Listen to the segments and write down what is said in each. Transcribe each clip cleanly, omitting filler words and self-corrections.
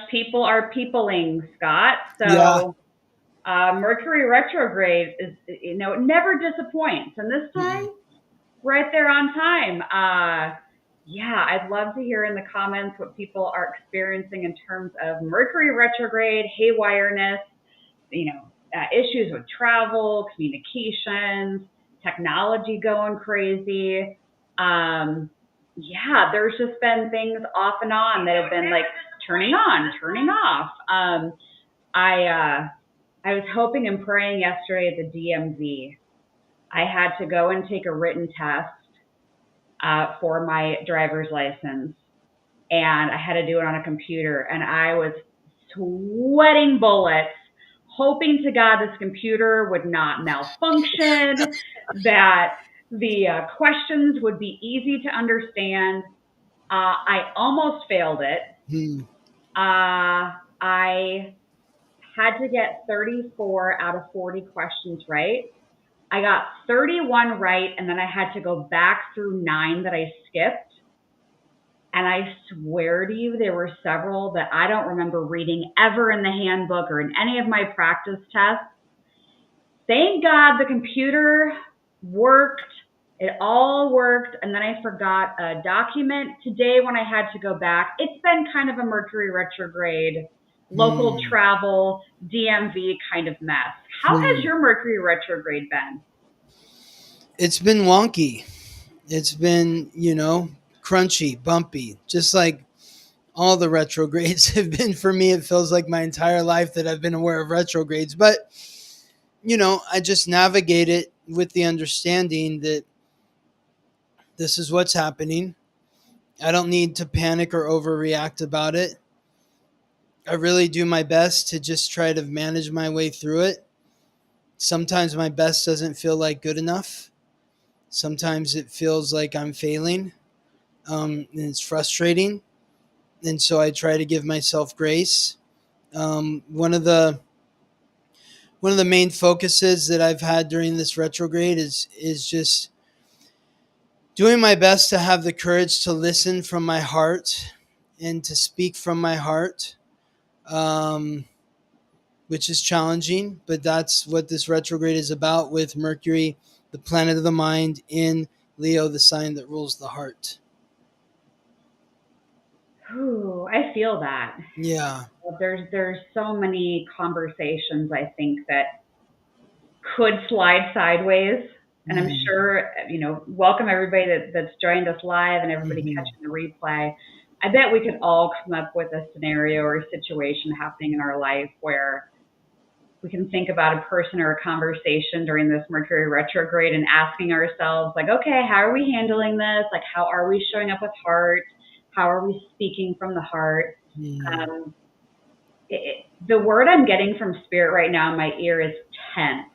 People are peopling, Scott. Yeah. So Mercury retrograde is, it never disappoints. And this time, Mm-mm. right there on time. Yeah, I'd love to hear in the comments what people are experiencing in terms of Mercury retrograde, haywireness, issues with travel, communications, technology going crazy. Um, yeah, there's just been things off and on that have been like turning on, turning off. I I was hoping and praying yesterday at the DMV. I had to go and take a written test for my driver's license, and I had to do it on a computer, and I was sweating bullets, hoping to God this computer would not malfunction, that the questions would be easy to understand. I almost failed it. Hmm. I had to get 34 out of 40 questions right. I got 31 right, and then I had to go back through 9 that I skipped. And I swear to you, there were several that I don't remember reading ever in the handbook or in any of my practice tests. Thank God the computer worked. It all worked. And then I forgot a document today when I had to go back. It's been kind of a Mercury retrograde, local Hmm. travel, DMV kind of mess. How has Hmm. your Mercury retrograde been? It's been wonky. It's been, crunchy, bumpy, just like all the retrogrades have been for me. It feels like my entire life that I've been aware of retrogrades. But, I just navigate it with the understanding that this is what's happening. I don't need to panic or overreact about it. I really do my best to just try to manage my way through it. Sometimes my best doesn't feel like good enough. Sometimes it feels like I'm failing, and it's frustrating. And so I try to give myself grace. Um, one of the one of the main focuses that I've had during this retrograde is just doing my best to have the courage to listen from my heart and to speak from my heart, um, which is challenging, but that's what this retrograde is about, with Mercury, the planet of the mind, in Leo, the sign that rules the heart. Ooh, I feel that. Yeah. There's so many conversations I think that could slide sideways. And I'm Mm-hmm. sure, welcome everybody that's joined us live and everybody Mm-hmm. catching the replay. I bet we could all come up with a scenario or a situation happening in our life where we can think about a person or a conversation during this Mercury retrograde and asking ourselves, like, okay, how are we handling this? Like, how are we showing up with heart? How are we speaking from the heart? Mm-hmm. Um, the word I'm getting from spirit right now in my ear is tense.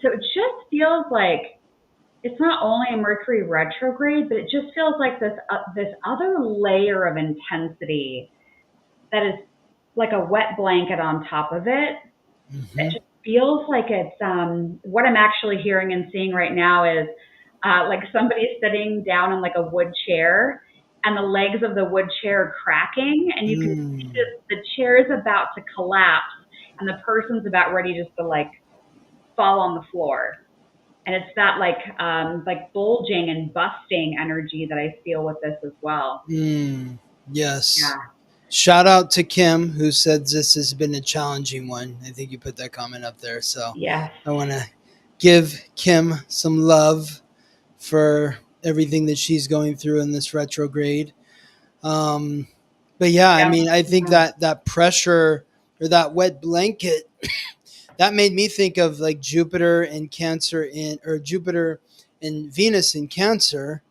So it just feels like it's not only a Mercury retrograde, but it just feels like this other layer of intensity that is like a wet blanket on top of it. It Mm-hmm. just feels like it's what I'm actually hearing and seeing right now is like somebody sitting down in like a wood chair, and the legs of the wood chair are cracking, and you can see Mm. that the chair is about to collapse, and the person's about ready just to like fall on the floor. And it's that like bulging and busting energy that I feel with this as well. Mm. Yes. Yeah. Shout out to Kim, who said this has been a challenging one. I think you put that comment up there. So Yes. I want to give Kim some love for everything that she's going through in this retrograde. Um, but yeah, I Yep. mean, I think Yeah. that pressure, or that wet blanket, that made me think of like Jupiter and Cancer or Jupiter and Venus in Cancer.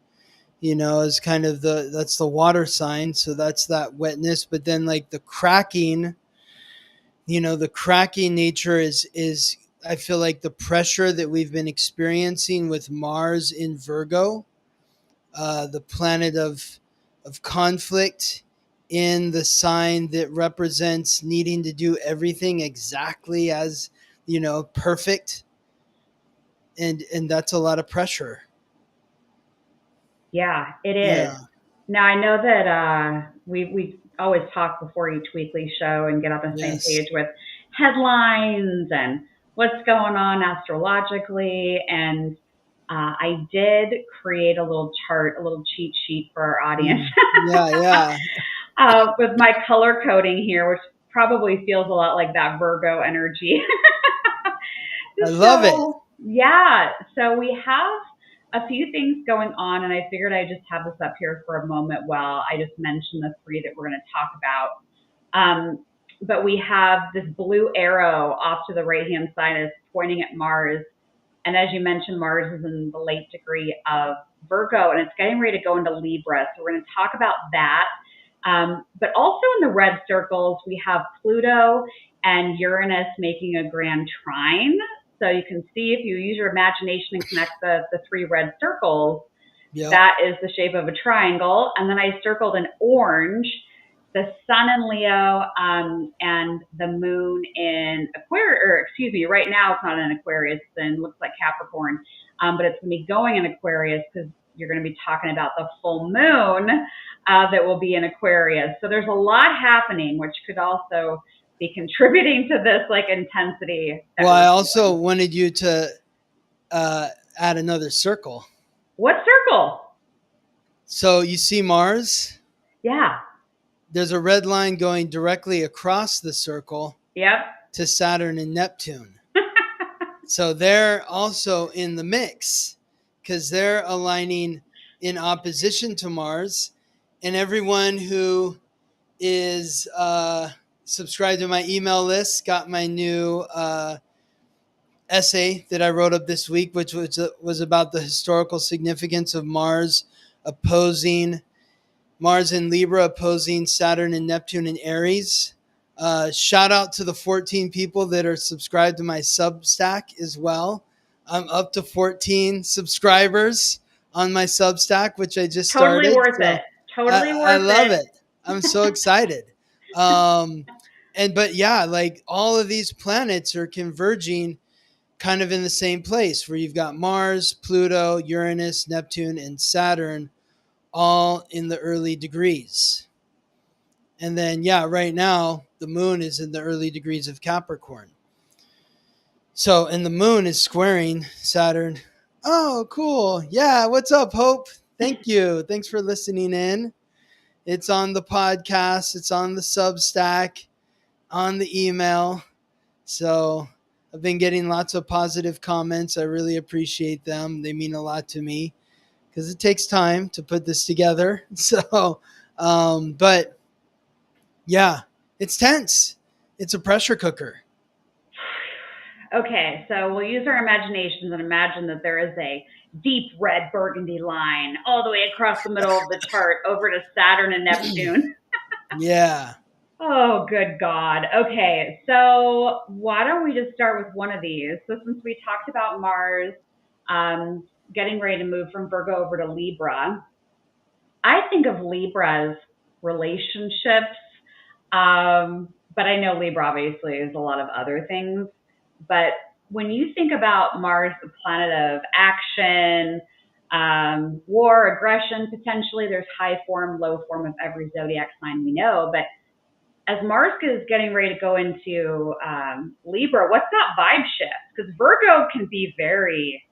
Is kind of that's the water sign, so that's that wetness. But then like the cracking nature is I feel like the pressure that we've been experiencing with Mars in Virgo, the planet of conflict, in the sign that represents needing to do everything exactly as perfect, and that's a lot of pressure. Yeah, it is. Yeah. Now I know that we always talk before each weekly show and get on the same Yes. page with headlines and what's going on astrologically. And I did create a little chart, a little cheat sheet for our audience. Yeah. With my color coding here, which probably feels a lot like that Virgo energy. I love it. Yeah. So we have a few things going on, and I figured I'd just have this up here for a moment while I just mention the three that we're going to talk about. But we have this blue arrow off to the right-hand side is pointing at Mars. And as you mentioned, Mars is in the late degree of Virgo, and it's getting ready to go into Libra. So we're going to talk about that. But also in the red circles, we have Pluto and Uranus making a grand trine. So you can see if you use your imagination and connect the three red circles, that is the shape of a triangle. And then I circled in orange the sun in Leo and the moon in Aquarius, or excuse me, right now it's not in Aquarius, then looks like Capricorn, but it's going to be going in Aquarius because you're going to be talking about the full moon that will be in Aquarius. So there's a lot happening, which could also be contributing to this like intensity. Well, I also wanted you to add another circle. What circle? So you see Mars? Yeah. There's a red line going directly across the circle to Saturn and Neptune. So they're also in the mix because they're aligning in opposition to Mars. And everyone who is subscribed to my email list got my new essay that I wrote up this week, which was about the historical significance of Mars in Libra opposing Saturn and Neptune in Aries. Shout out to the 14 people that are subscribed to my Substack as well. I'm up to 14 subscribers on my Substack, which I just started. Totally worth it. I love it. I'm so excited. But yeah, like all of these planets are converging kind of in the same place where you've got Mars, Pluto, Uranus, Neptune, and Saturn all in the early degrees. And then, right now, the moon is in the early degrees of Capricorn. So, and the moon is squaring Saturn. Oh, cool. Yeah, what's up, Hope? Thank you. Thanks for listening in. It's on the podcast. It's on the Substack, on the email. So I've been getting lots of positive comments. I really appreciate them. They mean a lot to me because it takes time to put this together. So, but yeah, it's tense. It's a pressure cooker. Okay, so we'll use our imaginations and imagine that there is a deep red burgundy line all the way across the middle of the chart over to Saturn and Neptune. Yeah. Oh, good God. Okay, so why don't we just start with one of these? So since we talked about Mars getting ready to move from Virgo over to Libra, I think of Libra as relationships, but I know Libra obviously is a lot of other things. But when you think about Mars, the planet of action, war, aggression, potentially there's high form, low form of every zodiac sign we know. But as Mars is getting ready to go into Libra, what's that vibe shift? Because Virgo can be very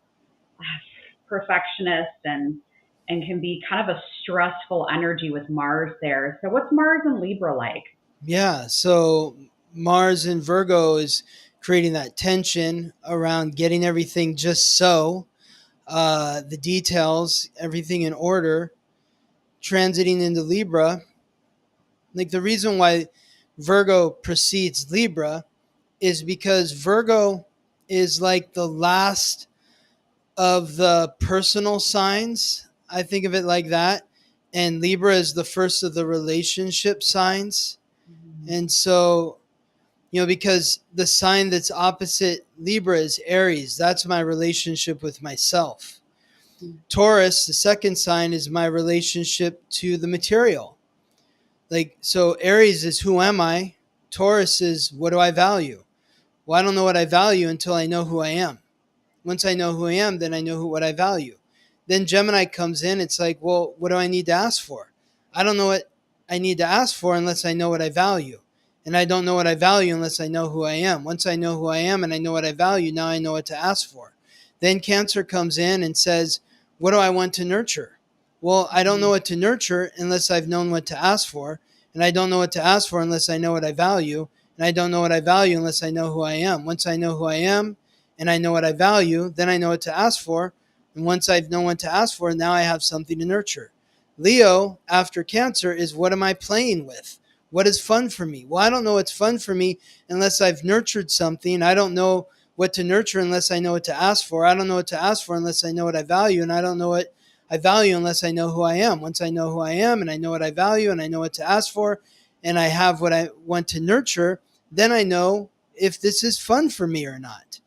perfectionist and can be kind of a stressful energy with Mars there. So what's Mars in Libra like? Yeah, so Mars in Virgo is creating that tension around getting everything just so, the details, everything in order, transiting into Libra. Like the reason why Virgo precedes Libra is because Virgo is like the last of the personal signs. I think of it like that. And Libra is the first of the relationship signs. Mm-hmm. And so, because the sign that's opposite Libra is Aries. That's my relationship with myself. Mm-hmm. Taurus, the second sign, is my relationship to the material. So Aries is who am I? Taurus is what do I value? Well, I don't know what I value until I know who I am. Once I know who I am, then I know what I value. Then Gemini comes in. It's like, well, what do I need to ask for? I don't know what I need to ask for unless I know what I value. And I don't know what I value unless I know who I am. Once I know who I am and I know what I value, now I know what to ask for. Then Cancer comes in and says, what do I want to nurture? Well, I don't know what to nurture unless I've known what to ask for. And I don't know what to ask for unless I know what I value. And I don't know what I value unless I know who I am. Once I know who I am and I know what I value, then I know what to ask for. And once I've known what to ask for, now I have something to nurture. Leo, after Cancer, is what am I playing with? What is fun for me? Well, I don't know what's fun for me unless I've nurtured something. I don't know what to nurture unless I know what to ask for. I don't know what to ask for unless I know what I value. And I don't know what I value unless I know who I am. Once I know who I am and I know what I value and I know what to ask for and I have what I want to nurture, then I know if this is fun for me or not.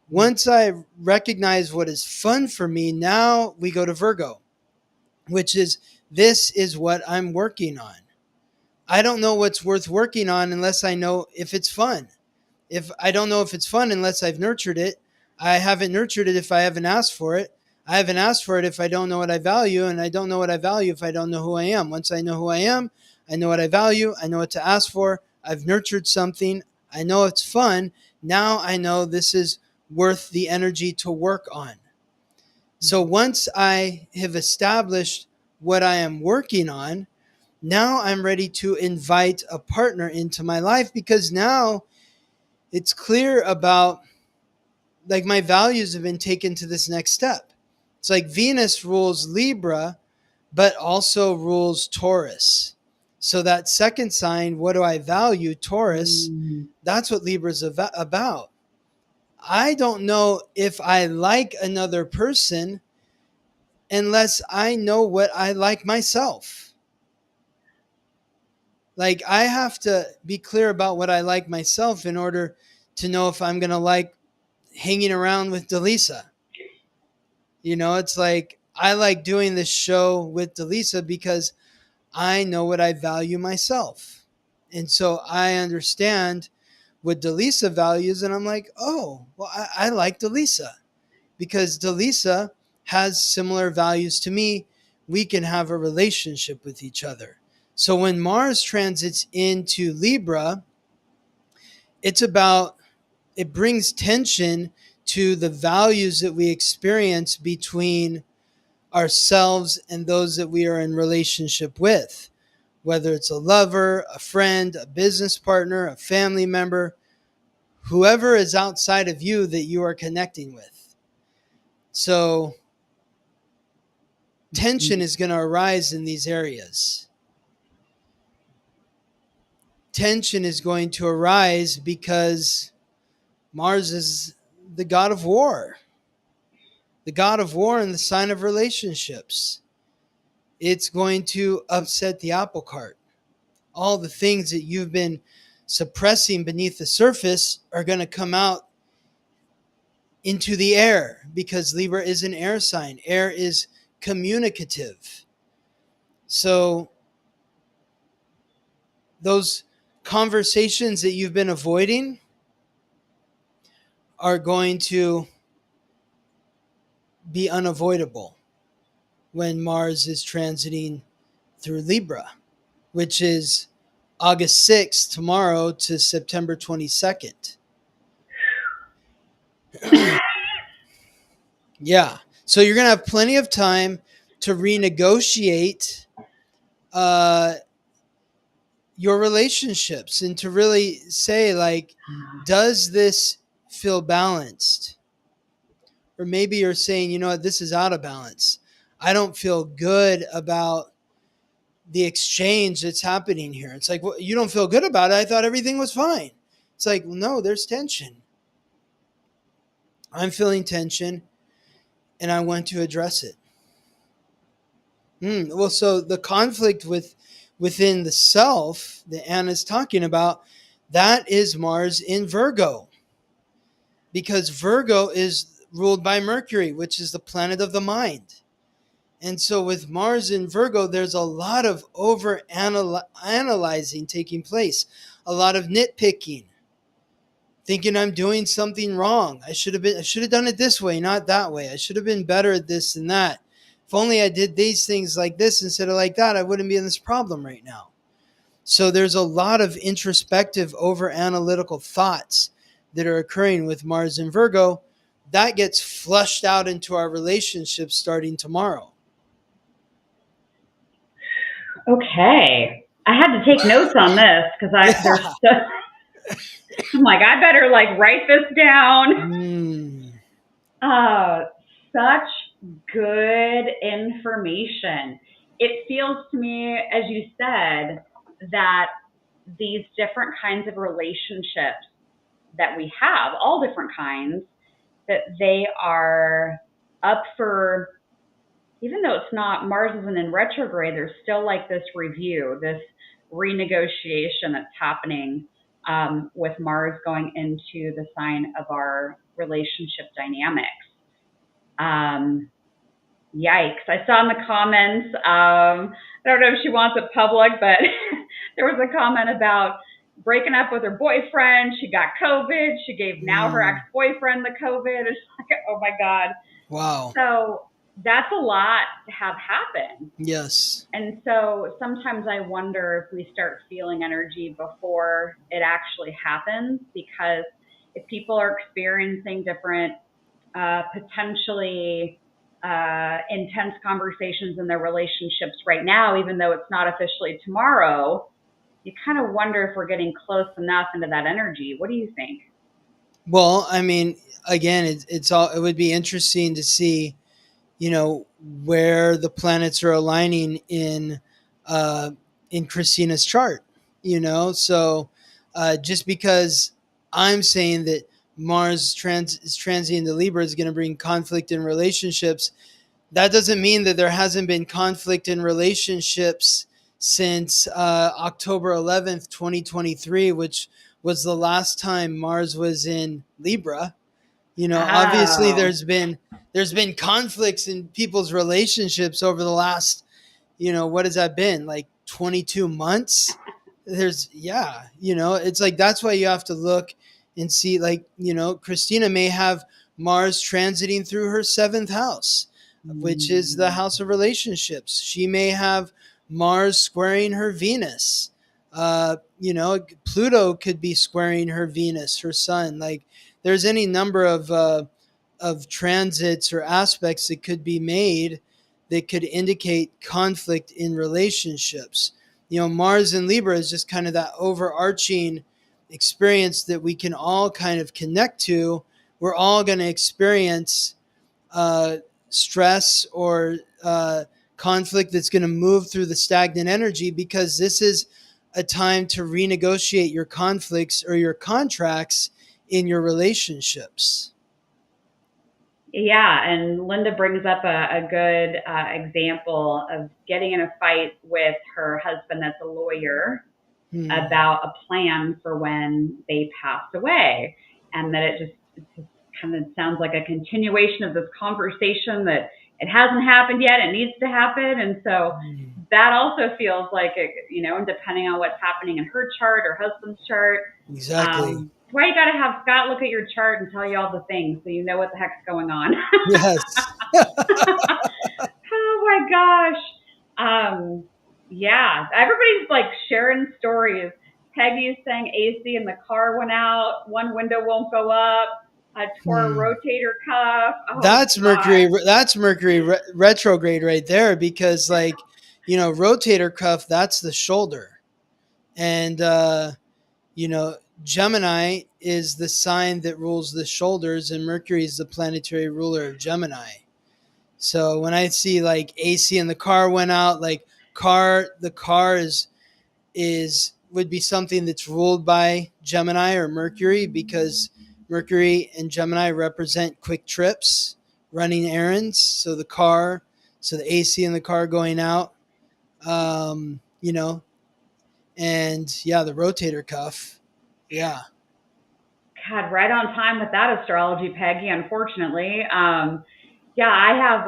Once I recognize what is fun for me, now we go to Virgo, which is, this is what I'm working on. I don't know what's worth working on unless I know if it's fun. If I don't know if it's fun unless I've nurtured it. I haven't nurtured it if I haven't asked for it. I haven't asked for it if I don't know what I value, and I don't know what I value if I don't know who I am. Once I know who I am, I know what I value, I know what to ask for. I've nurtured something. I know it's fun. Now I know this is worth the energy to work on. So once I have established what I am working on, now I'm ready to invite a partner into my life, because now it's clear about, like, my values have been taken to this next step. It's like Venus rules Libra, but also rules Taurus. So that second sign, what do I value? Taurus, that's what Libra's about. I don't know if I like another person unless I know what I like myself. Like, I have to be clear about what I like myself in order to know if I'm going to like hanging around with Dallisa. You know, it's like, I like doing this show with Dallisa because I know what I value myself. And so I understand what Dallisa values. And I'm like, oh, well, I like Dallisa because Dallisa has similar values to me. We can have a relationship with each other. So when Mars transits into Libra, it's about, it brings tension to the values that we experience between ourselves and those that we are in relationship with, whether it's a lover, a friend, a business partner, a family member, whoever is outside of you that you are connecting with. So tension is going to arise in these areas. Tension is going to arise because Mars is the god of war. The god of war and the sign of relationships. It's going to upset the apple cart. All the things that you've been suppressing beneath the surface are going to come out into the air, because Libra is an air sign. Air is communicative. So those conversations that you've been avoiding are going to be unavoidable when Mars is transiting through Libra, which is August 6th, tomorrow, to September 22nd. Yeah. So you're going to have plenty of time to renegotiate your relationships and to really say, like, does this feel balanced? Or maybe you're saying, you know what, this is out of balance. I don't feel good about the exchange that's happening here. It's like, well, you don't feel good about it. I thought everything was fine. It's like, well, no, there's tension. I'm feeling tension and I want to address it. Well, so the conflict within the self that Anna's talking about, that is Mars in Virgo. Because Virgo is ruled by Mercury, which is the planet of the mind. And so with Mars in Virgo, there's a lot of over-analyzing taking place. A lot of nitpicking. Thinking I'm doing something wrong. I should have done it this way, not that way. I should have been better at this and that. If only I did these things like this instead of like that, I wouldn't be in this problem right now. So there's a lot of introspective, over analytical thoughts that are occurring with Mars in Virgo. That gets flushed out into our relationships starting tomorrow. Okay. I had to take notes on this because I'm like, I better like write this down. Such good information. It feels to me, as you said, that these different kinds of relationships that we have, all different kinds, that they are up for, even though it's not, Mars isn't in retrograde, there's still like this review, this renegotiation that's happening with Mars going into the sign of our relationship dynamics. Yikes. I saw in the comments, I don't know if she wants it public, but there was a comment about breaking up with her boyfriend. She got COVID. She gave now her ex-boyfriend the COVID. It's like, oh my God. Wow. So that's a lot to have happen. Yes. And so sometimes I wonder if we start feeling energy before it actually happens, because if people are experiencing different potentially intense conversations in their relationships right now, even though it's not officially tomorrow, you kind of wonder if we're getting close enough into that energy. What do you think? Well, I mean, again, it would be interesting to see, where the planets are aligning in Christina's chart, so just because I'm saying that Mars is transiting to Libra is going to bring conflict in relationships, that doesn't mean that there hasn't been conflict in relationships since October 11th, 2023, which was the last time Mars was in Libra. Obviously there's been conflicts in people's relationships over the last, what has that been, like 22 months? It's like, that's why you have to look and see, like, Christina may have Mars transiting through her 7th house, which is the house of relationships. She may have Mars squaring her Venus. Pluto could be squaring her Venus, her sun. Like, there's any number of transits or aspects that could be made that could indicate conflict in relationships. Mars in Libra is just kind of that overarching experience that we can all kind of connect to. We're all going to experience stress or conflict that's going to move through the stagnant energy, because this is a time to renegotiate your conflicts or your contracts in your relationships. Yeah, and Linda brings up a good example of getting in a fight with her husband that's a lawyer about a plan for when they passed away, and that it just kind of sounds like a continuation of this conversation that it hasn't happened yet, it needs to happen. And so that also feels like it, depending on what's happening in her chart or husband's chart. Exactly. That's why you got to have Scott look at your chart and tell you all the things so you know what the heck's going on. Yes. Oh my gosh. Yeah, everybody's like sharing stories. Peggy's saying AC in the car went out, one window won't go up, I tore a rotator cuff. Oh, that's Mercury. That's Mercury retrograde right there, because rotator cuff, that's the shoulder, and Gemini is the sign that rules the shoulders, and Mercury is the planetary ruler of Gemini. So when I see like AC in the car went out, like the car would be something that's ruled by Gemini or Mercury, because Mercury and Gemini represent quick trips, running errands. So the AC in the car going out, and the rotator cuff. Yeah. God, right on time with that astrology, Peggy, unfortunately. Yeah, I have,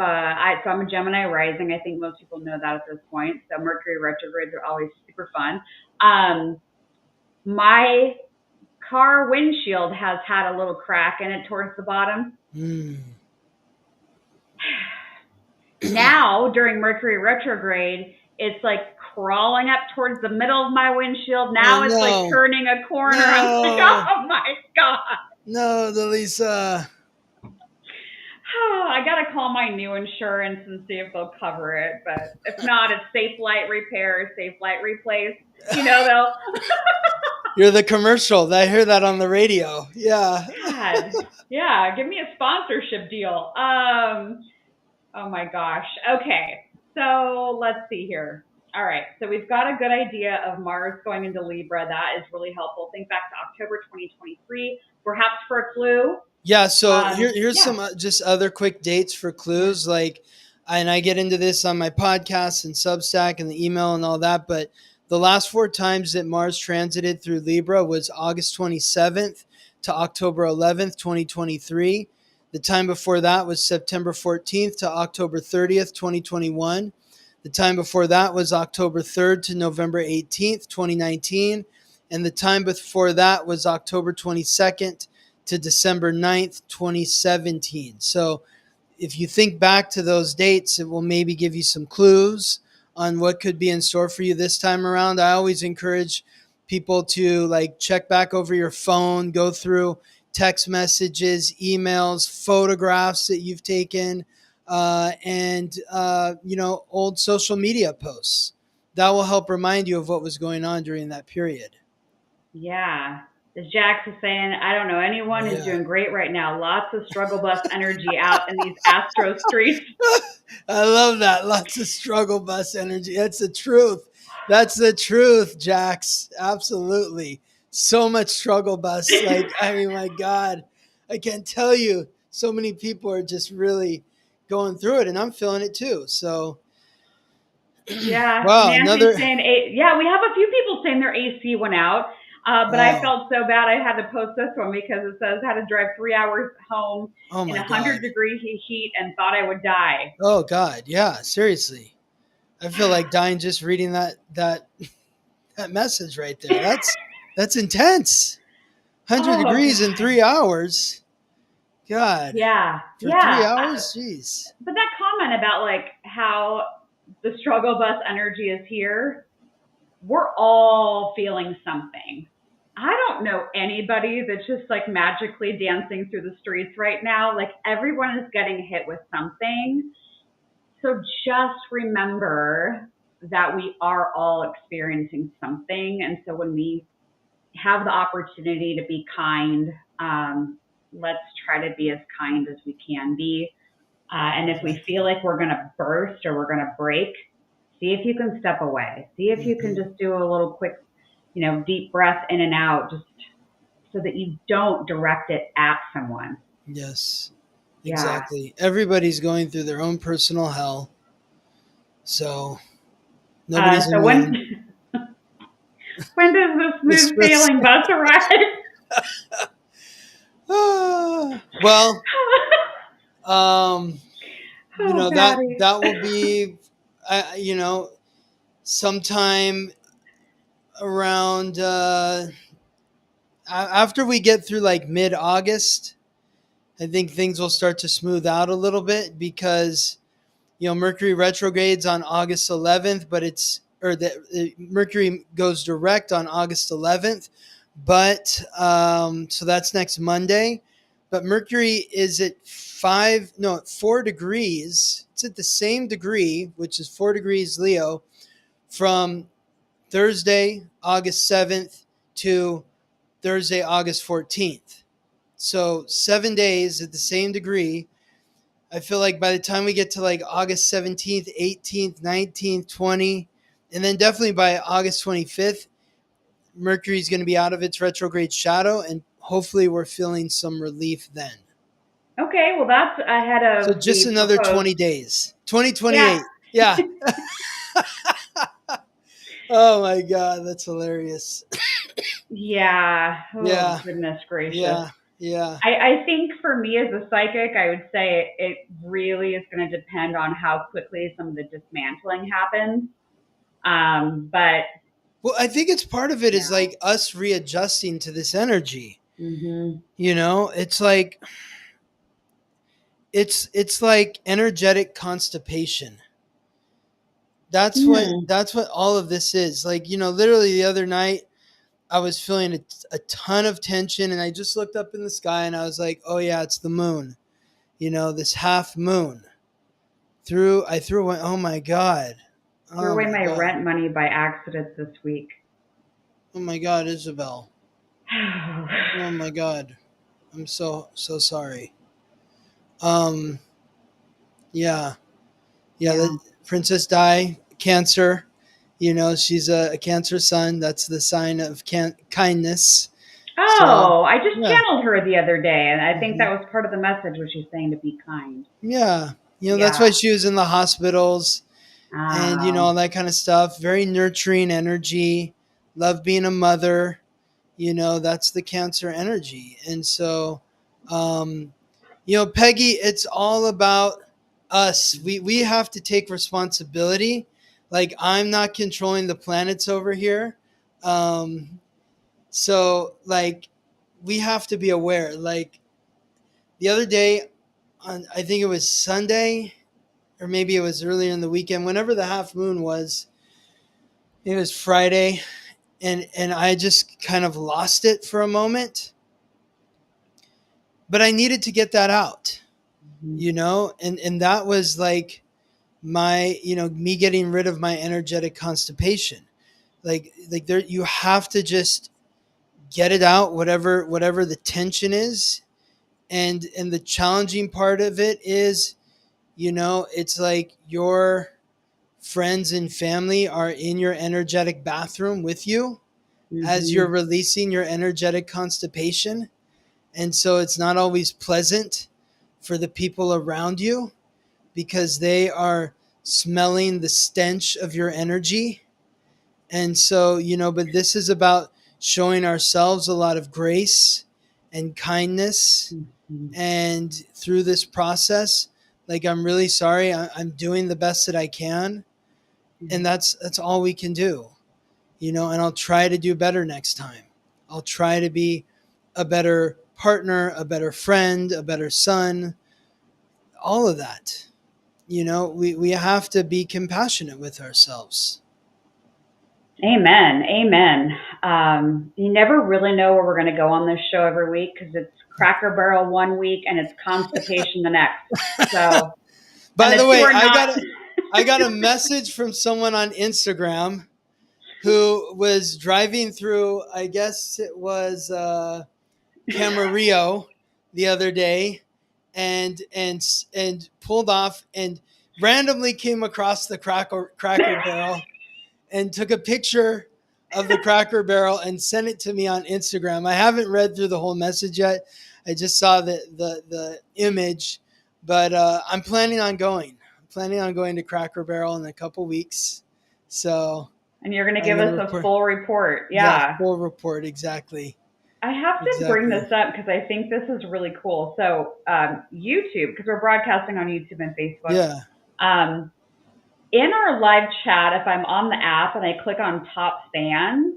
so I'm a Gemini rising. I think most people know that at this point. So Mercury retrogrades are always super fun. My car windshield has had a little crack in it towards the bottom. Now, during Mercury retrograde, it's like crawling up towards the middle of my windshield. Oh Now it's like no. turning a corner. I'm like, No. oh my God. No, Dallisa. I got to call my new insurance and see if they'll cover it. But if not, it's Safe Light Repair, Safe Light Replace. They'll. You're the commercial. I hear that on the radio. Yeah. God. Yeah, give me a sponsorship deal. Oh my gosh. Okay. So let's see here. All right. So we've got a good idea of Mars going into Libra. That is really helpful. Think back to October 2023. Perhaps for a clue. Yeah. So here's Yeah. some just other quick dates for clues. And I get into this on my podcast and Substack and the email and all that. But the last 4 times that Mars transited through Libra was August 27th to October 11th, 2023. The time before that was September 14th to October 30th, 2021. The time before that was October 3rd to November 18th, 2019. And the time before that was October 22nd to December 9th, 2017. So if you think back to those dates, it will maybe give you some clues on what could be in store for you this time around. I always encourage people to check back over your phone, go through text messages, emails, photographs that you've taken, and old social media posts. That will help remind you of what was going on during that period. Yeah. As Jax is saying, I don't know anyone who's doing great right now. Lots of struggle bus energy out in these Astro streets. I love that. Lots of struggle bus energy. That's the truth. That's the truth, Jax. Absolutely. So much struggle bus. My God, I can't tell you. So many people are just really going through it, and I'm feeling it too. So, yeah. wow. Nancy's saying, we have a few people saying their AC went out. But I felt so bad I had to post this one because it says I had to drive 3 hours home in 100-degree heat and thought I would die. Oh God, yeah, seriously. I feel like dying just reading that message right there. That's intense. 100 degrees in 3 hours. God. Yeah. For 3 hours? Jeez. But that comment about how the struggle bus energy is here, we're all feeling something. I don't know anybody that's just magically dancing through the streets right now. Everyone is getting hit with something. So just remember that we are all experiencing something. And so when we have the opportunity to be kind, let's try to be as kind as we can be. And if we feel like we're going to burst or we're going to break, see if you can step away. See if you can just do a little quick, deep breath in and out, just so that you don't direct it at someone. Yes, exactly. Yeah. Everybody's going through their own personal hell. So nobody's when does this smooth sailing bus arrive? Well, that will be, sometime around after we get through mid-August. I think things will start to smooth out a little bit because Mercury retrogrades on August 11th, but Mercury goes direct on August 11th, but so that's next Monday. But Mercury is at 4 degrees. It's at the same degree, which is 4 degrees Leo, from Thursday, August 7th to Thursday, August 14th. So 7 days at the same degree. I feel like by the time we get to August 17th, 18th, 19th, 20th, and then definitely by August 25th, Mercury is going to be out of its retrograde shadow, and hopefully we're feeling some relief then. Okay, well, that's ahead of. So just another 20 days. 2028. Yeah. Oh my God, that's hilarious. Yeah. Oh, yeah. Goodness gracious. Yeah. Yeah. I think for me as a psychic, I would say it really is going to depend on how quickly some of the dismantling happens. But. Well, I think it's part of it is us readjusting to this energy. Mm-hmm. It's it's like energetic constipation. That's what all of this is. Like, literally the other night I was feeling a ton of tension, and I just looked up in the sky and I was like, oh yeah, it's the moon. This half moon. I threw away, oh my God. Threw Oh away my my God. rent money by accident this week. Oh my God, Isabel. Oh my God. I'm so sorry. Um yeah. Yeah, Yeah. Princess Di, Cancer. She's a Cancer sun. That's the sign of kindness. So, Oh, I just yeah. channeled her the other day, and I think hmm that was part of the message, was she's saying to be kind. Yeah. That's Yeah. why she was in the hospitals and, Oh. all that kind of stuff. Very nurturing energy. Love being a mother. That's the Cancer energy. And so, Peggy, it's all about us. We have to take responsibility. Like, I'm not controlling the planets over here. So, like, we have to be aware. Like, the other day, I think it was Sunday, or maybe it was earlier in the weekend, whenever the half moon was, it was Friday, and I just kind of lost it for a moment. But I needed to get that out, and that was like my, me getting rid of my energetic constipation. Like there, you have to just get it out, whatever the tension is. And the challenging part of it is, it's like your friends and family are in your energetic bathroom with you as you're Mm-hmm. releasing your energetic constipation. And so it's not always pleasant for the people around you, because they are smelling the stench of your energy. And so, but this is about showing ourselves a lot of grace and kindness. Mm-hmm. And through this process, like, I'm really sorry. I'm doing the best that I can. And that's all we can do, and I'll try to do better next time. I'll try to be a better partner, a better friend, a better son, all of that. We have to be compassionate with ourselves. Amen. Amen. You never really know where we're going to go on this show every week, because it's Cracker Barrel one week and it's constipation the next. So, and By the the two way, are I not. got a message from someone on Instagram who was driving through, I guess it was Camarillo the other day, and pulled off and randomly came across the Cracker Barrel and took a picture of the Cracker Barrel and sent it to me on Instagram. I haven't read through the whole message yet. I just saw the image, but I'm planning on going. I'm planning on going to Cracker Barrel in a couple weeks. So And you're going to I'm give going to us a report. full report. Yeah, Yeah. full report. Exactly. I have to bring Exactly. this up because I think this is really cool. So, YouTube, because we're broadcasting on YouTube and Facebook. Yeah. In our live chat, if I'm on the app and I click on top fans,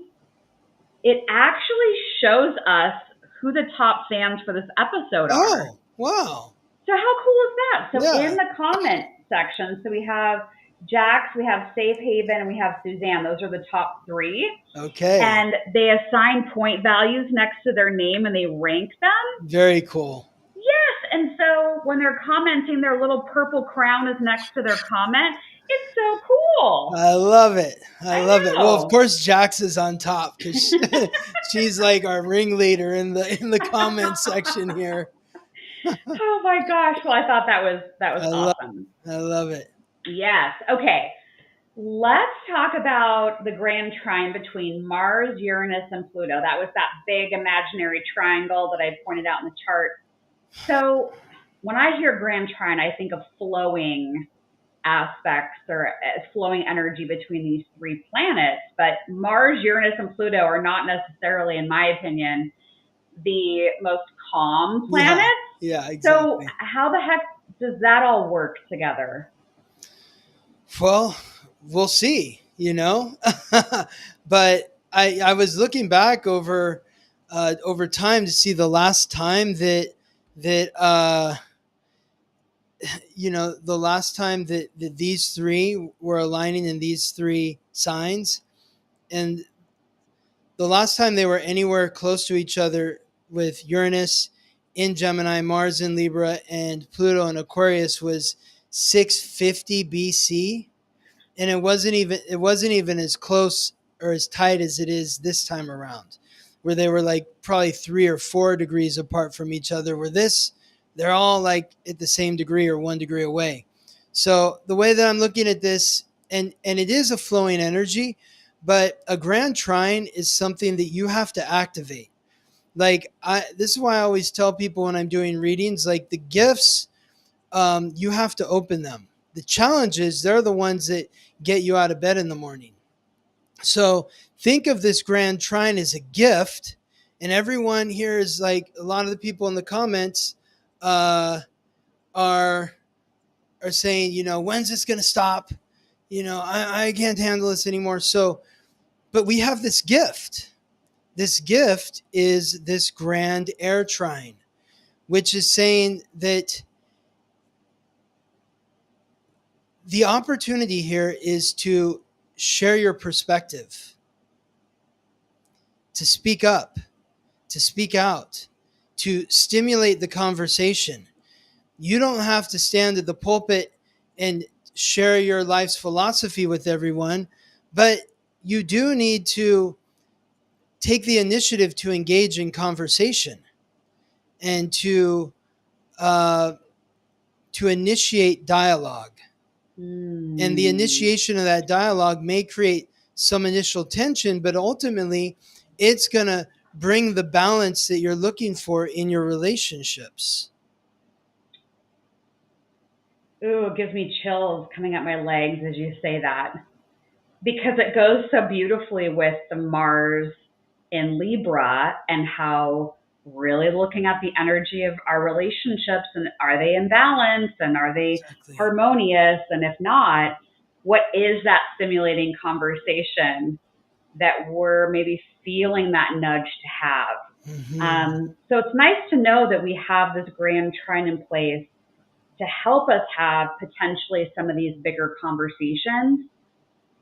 it actually shows us who the top fans for this episode are. Oh, wow. So how cool is that? So Yeah. in the comment section, so we have Jax, we have Safe Haven, and we have Suzanne. Those are the top three. Okay. And they assign point values next to their name and they rank them. Very cool. Yes. And so when they're commenting, their little purple crown is next to their comment. It's so cool. I love it. I love it. Well, of know. course, Jax is on top because she's like our ringleader in the comment section here. Oh my gosh. Well, I thought that was awesome. I love it. Yes. Okay. Let's talk about the grand trine between Mars, Uranus, and Pluto. That was that big imaginary triangle that I pointed out in the chart. So when I hear grand trine, I think of flowing aspects or flowing energy between these three planets. But Mars, Uranus, and Pluto are not necessarily, in my opinion, the most calm planets. Yeah, exactly. So how the heck does that all work together? Well, we'll see, but I was looking back over time to see the last time that the last time that these three were aligning in these three signs, and the last time they were anywhere close to each other with Uranus in Gemini, Mars in Libra, and Pluto in Aquarius was 650 BC. And it wasn't even as close or as tight as it is this time around, where they were like probably 3 or 4 degrees apart from each other, where they're all like at the same degree or 1 degree away. So the way that I'm looking at this, and it is a flowing energy, but a grand trine is something that you have to activate. Like this is why I always tell people when I'm doing readings, like the gifts, you have to open them. The challenges, they're the ones that get you out of bed in the morning. So think of this grand trine as a gift. And everyone here is like, a lot of the people in the comments are saying, when's this going to stop? I can't handle this anymore. So, but we have this gift. This gift is this grand air trine, which is saying that the opportunity here is to share your perspective, to speak up, to speak out, to stimulate the conversation. You don't have to stand at the pulpit and share your life's philosophy with everyone, but you do need to take the initiative to engage in conversation and to initiate dialogue. And the initiation of that dialogue may create some initial tension, but ultimately it's going to bring the balance that you're looking for in your relationships. Ooh, it gives me chills coming up my legs as you say that, because it goes so beautifully with the Mars in Libra and how really looking at the energy of our relationships, and are they in balance and are they harmonious? And if not, what is that stimulating conversation that we're maybe feeling that nudge to have? So it's nice to know that we have this grand trine in place to help us have potentially some of these bigger conversations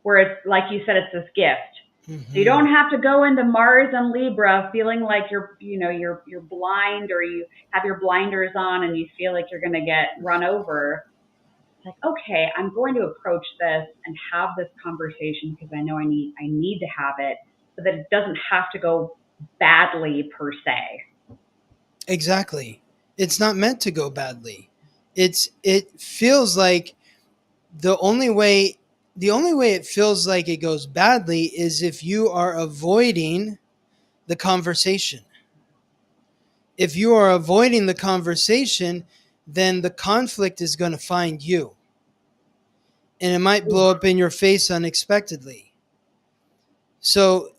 where it's like you said, it's this gift. So you don't have to go into Mars and Libra feeling like you're blind, or you have your blinders on and you feel like you're going to get run over. It's like, okay, I'm going to approach this and have this conversation because I know I need to have it, so that it doesn't have to go badly per se. Exactly. It's not meant to go badly. It feels like the only way it feels like it goes badly is if you are avoiding the conversation. If you are avoiding the conversation, then the conflict is going to find you. And it might blow up in your face unexpectedly. So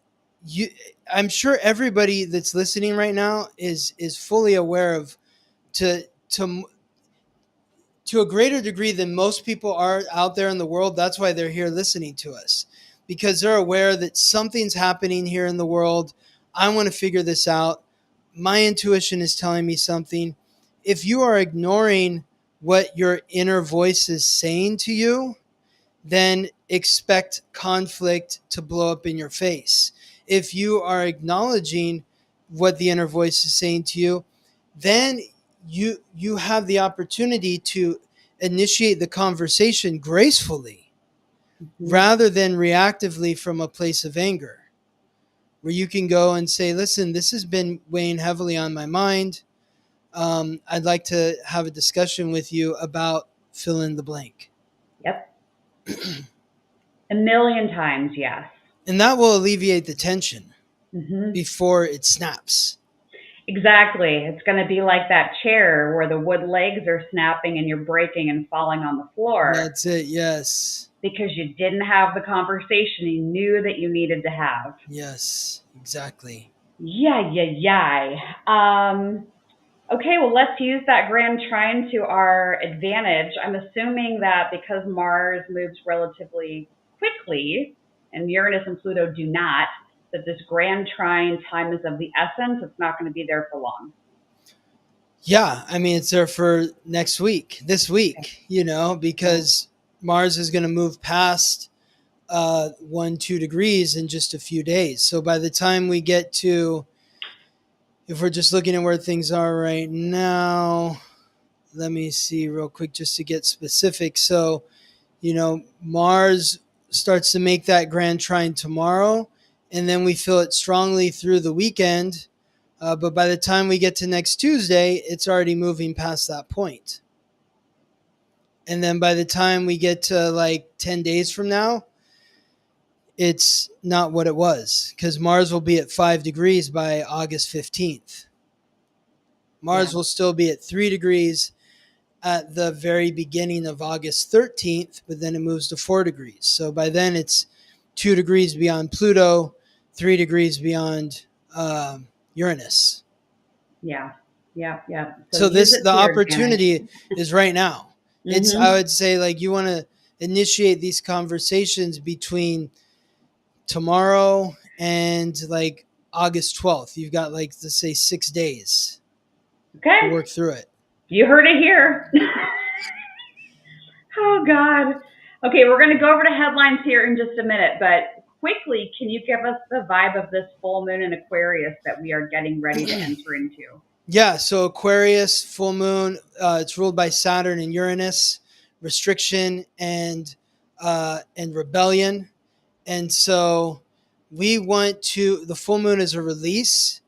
I'm sure everybody that's listening right now is fully aware of, to a greater degree than most people are out there in the world. That's why they're here listening to us, because they're aware that something's happening here in the world. I want to figure this out. My intuition is telling me something. If you are ignoring what your inner voice is saying to you, then expect conflict to blow up in your face. If you are acknowledging what the inner voice is saying to you, then you have the opportunity to initiate the conversation gracefully, rather than reactively from a place of anger, where you can go and say, listen, this has been weighing heavily on my mind. I'd like to have a discussion with you about fill in the blank. Yep. A million times, yes. And that will alleviate the tension before it snaps. Exactly. It's going to be like that chair where the wood legs are snapping and you're breaking and falling on the floor. That's it, yes. Because you didn't have the conversation you knew that you needed to have. Yes, exactly. Yeah. Okay, well, let's use that grand trine to our advantage. I'm assuming that because Mars moves relatively quickly and Uranus and Pluto do not, that this grand trine time is of the essence. It's not going to be there for long. Yeah, I mean, it's there for this Okay. week, Yeah. because Mars is going to move past 1-2 degrees in just a few days. So by the time we get to, if we're just looking at where things are right now, let me see real quick just to get specific. So, Mars starts to make that grand trine tomorrow, and then we feel it strongly through the weekend. But by the time we get to next Tuesday, it's already moving past that point. And then by the time we get to like 10 days from now, it's not what it was, because Mars will be at 5 degrees by August 15th. Yeah. Mars will still be at 3 degrees at the very beginning of August 13th, but then it moves to 4 degrees. So by then it's 2 degrees beyond Pluto, 3 degrees beyond Uranus. Yeah. Yeah. Yeah. So So use this it the to your advantage. opportunity is right now. It's, I Mm-hmm. would say, like, you want to initiate these conversations between tomorrow and like August 12th. You've got, like, let's say 6 days Okay. to work through it. You heard it here. Oh, God. Okay, we're going to go over to headlines here in just a minute, but quickly, can you give us the vibe of this full moon in Aquarius that we are getting ready to enter into? Yeah, so Aquarius full moon, it's ruled by Saturn and Uranus, restriction and rebellion. And so the full moon is a release,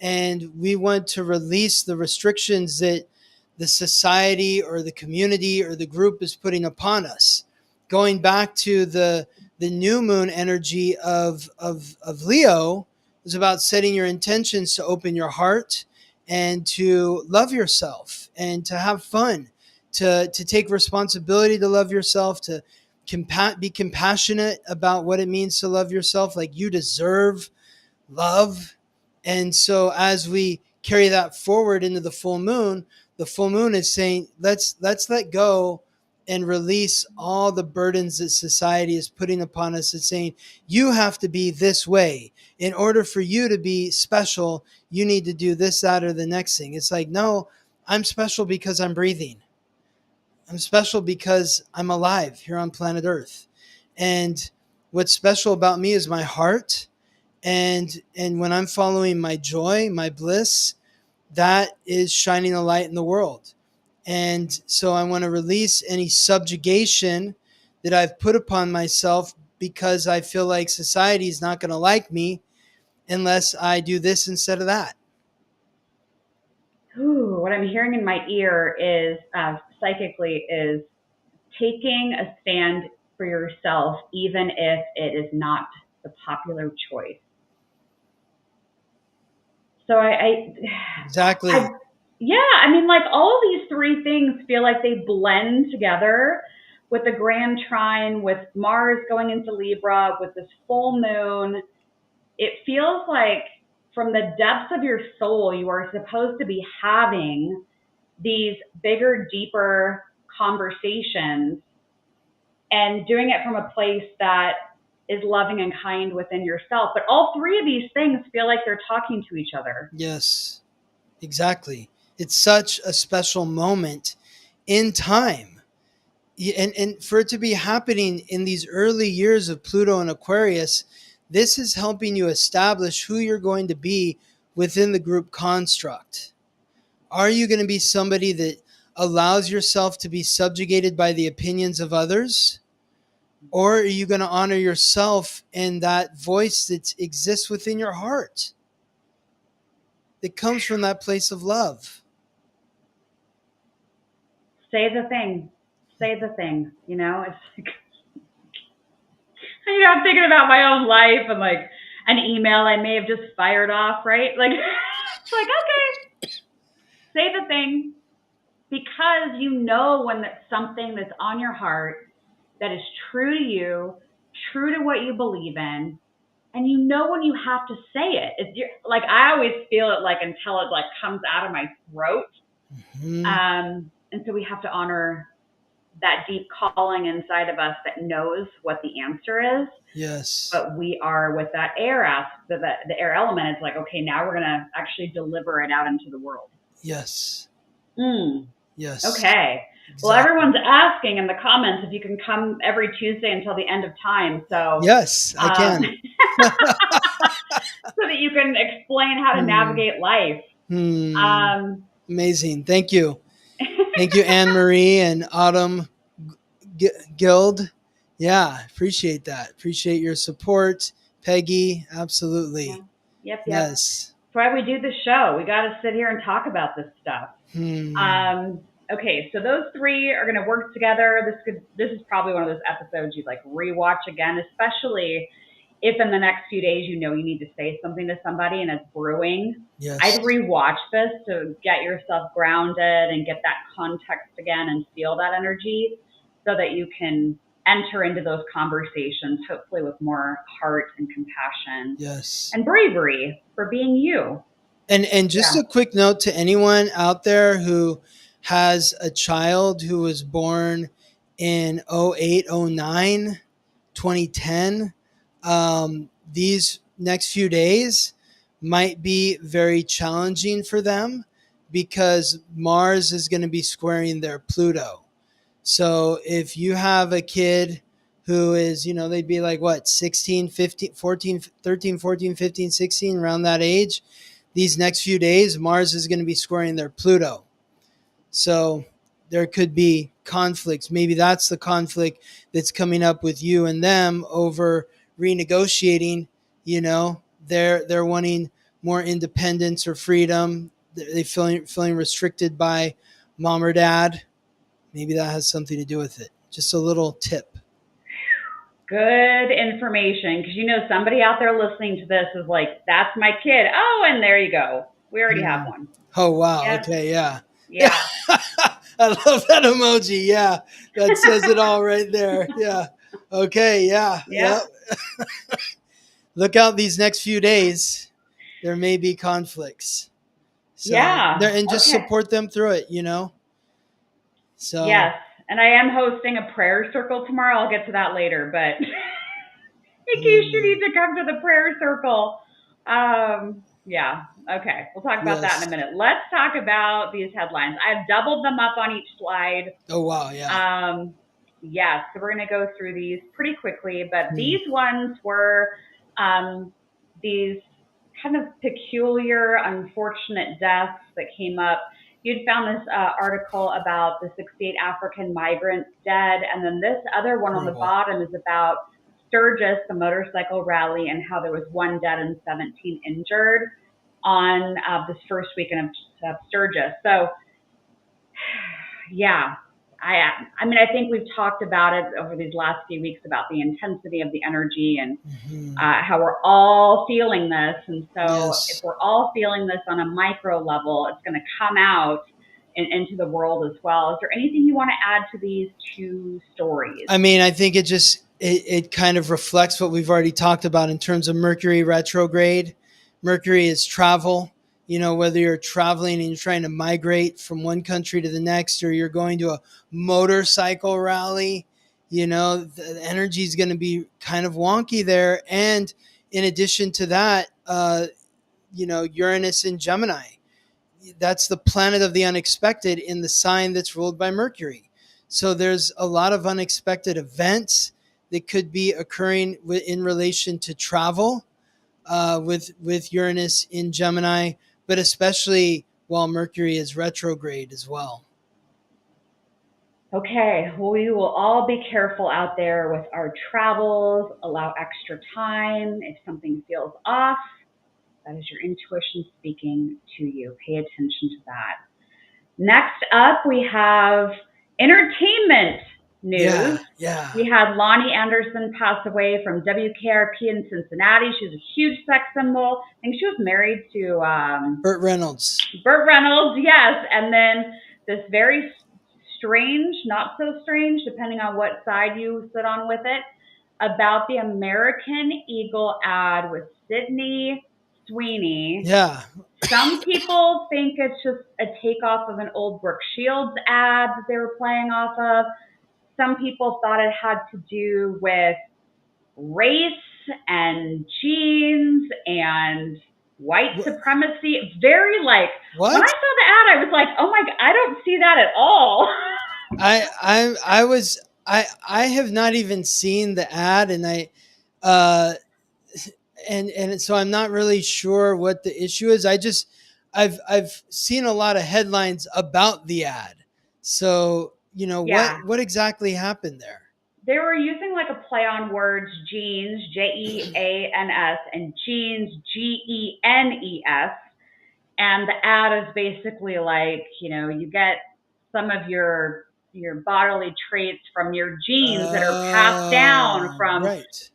and we want to release the restrictions that the society or the community or the group is putting upon us. Going back to the new moon energy of Leo, is about setting your intentions to open your heart and to love yourself and to have fun, to take responsibility to love yourself, to be compassionate about what it means to love yourself. Like, you deserve love. And so as we carry that forward into the full moon is saying, let's let go and release all the burdens that society is putting upon us. It's saying, you have to be this way. In order for you to be special, you need to do this, that, or the next thing. It's like, no, I'm special because I'm breathing. I'm special because I'm alive here on planet Earth. And what's special about me is my heart. And when I'm following my joy, my bliss, that is shining a light in the world. And so I want to release any subjugation that I've put upon myself, because I feel like society is not going to like me unless I do this instead of that. Ooh, what I'm hearing in my ear is psychically is taking a stand for yourself, even if it is not the popular choice. So I Exactly. yeah, I mean, like all of these three things feel like they blend together with the grand trine, with Mars going into Libra, with this full moon. It feels like from the depths of your soul, you are supposed to be having these bigger, deeper conversations and doing it from a place that is loving and kind within yourself. But all three of these things feel like they're talking to each other. Yes, exactly. It's such a special moment in time. And for it to be happening in these early years of Pluto and Aquarius, this is helping you establish who you're going to be within the group construct. Are you going to be somebody that allows yourself to be subjugated by the opinions of others? Or are you going to honor yourself and that voice that exists within your heart, that comes from that place of love? Say the thing. Say the thing. You know, it's like, I'm thinking about my own life and like an email I may have just fired off, right? Like, it's like, okay, say the thing, because you know when that's something that's on your heart that is true to you, true to what you believe in, and you know when you have to say it. Like I always feel it like until it like comes out of my throat, Hmm. and so we have to honor that deep calling inside of us that knows what the answer is. Yes. But we are with that air the air element. It's like, okay, now we're gonna actually deliver it out into the world. Yes. Yes. Okay. Exactly. Well, everyone's asking in the comments if you can come every Tuesday until the end of time. So Yes, I can. so that you can explain how to navigate life. Amazing. Thank you. Thank you, Anne Marie and Autumn Guild. Yeah, appreciate that. Appreciate your support, Peggy. Absolutely. Yep. Yes. That's why we do the show. We got to sit here and talk about this stuff. Okay, so those three are going to work together. This is probably one of those episodes you'd like rewatch again, especially if in the next few days you know you need to say something to somebody and it's brewing. Yes. I'd rewatch this to get yourself grounded and get that context again and feel that energy so that you can enter into those conversations, hopefully with more heart and compassion. Yes. And bravery for being you. And just a quick note to anyone out there who has a child who was born in 08, 09, 2010, these next few days might be very challenging for them because Mars is going to be squaring their Pluto. So if you have a kid who is, they'd be like, what, 16, 15, 14, 13, 14, 15, 16, around that age, these next few days, Mars is going to be squaring their Pluto. So there could be conflicts. Maybe that's the conflict that's coming up with you and them over renegotiating. They're wanting more independence or freedom. They feeling restricted by mom or dad. Maybe that has something to do with it. Just a little tip. Good information, because somebody out there listening to this is like, that's my kid. Oh, and there you go. We already have one. Oh, wow. Yes. Okay, yeah. Yeah. I love that emoji. Yeah, that says it all right there. Yeah. Okay, yeah. Yep. Look out these next few days. There may be conflicts. So, and just support them through it, So yes. And I am hosting a prayer circle tomorrow. I'll get to that later, but in case you need to come to the prayer circle. Yeah. Okay. We'll talk about that in a minute. Let's talk about these headlines. I've doubled them up on each slide. Oh, wow. Yeah. Yeah. So we're going to go through these pretty quickly, but these ones were these kind of peculiar, unfortunate deaths that came up. You'd found this article about the 68 African migrants dead, and then this other one on the bottom is about Sturgis, the motorcycle rally, and how there was 1 dead and 17 injured on this first weekend of Sturgis. So, yeah, I mean, I think we've talked about it over these last few weeks about the intensity of the energy and how we're all feeling this. And so if we're all feeling this on a micro level, it's going to come out into the world as well. Is there anything you want to add to these two stories? I mean, I think it kind of reflects what we've already talked about in terms of Mercury retrograde. Mercury is travel. Whether you're traveling and you're trying to migrate from one country to the next, or you're going to a motorcycle rally, the energy is going to be kind of wonky there. And in addition to that, Uranus in Gemini, that's the planet of the unexpected in the sign that's ruled by Mercury. So there's a lot of unexpected events that could be occurring in relation to travel with Uranus in Gemini, but especially while Mercury is retrograde as well. Okay, well, we will all be careful out there with our travels, allow extra time. If something feels off, that is your intuition speaking to you. Pay attention to that. Next up, we have entertainment news. Yeah. We had Lonnie Anderson pass away from WKRP in Cincinnati. She was a huge sex symbol. I think she was married to Burt Reynolds. Burt Reynolds, yes. And then this very strange, not so strange, depending on what side you sit on with it, about the American Eagle ad with Sydney Sweeney. Yeah. Some people think it's just a takeoff of an old Brooke Shields ad that they were playing off of. Some people thought it had to do with race and genes and white supremacy. Very like, What? when I saw the ad, I was like, oh my God, I don't see that at all. I have not even seen the ad, and and so I'm not really sure what the issue is. I've seen a lot of headlines about the ad. So, Yeah. what exactly happened there? They were using like a play on words, jeans, Jeans, and jeans, Genes. And the ad is basically like, you get some of your bodily traits from your genes that are passed down from, Right.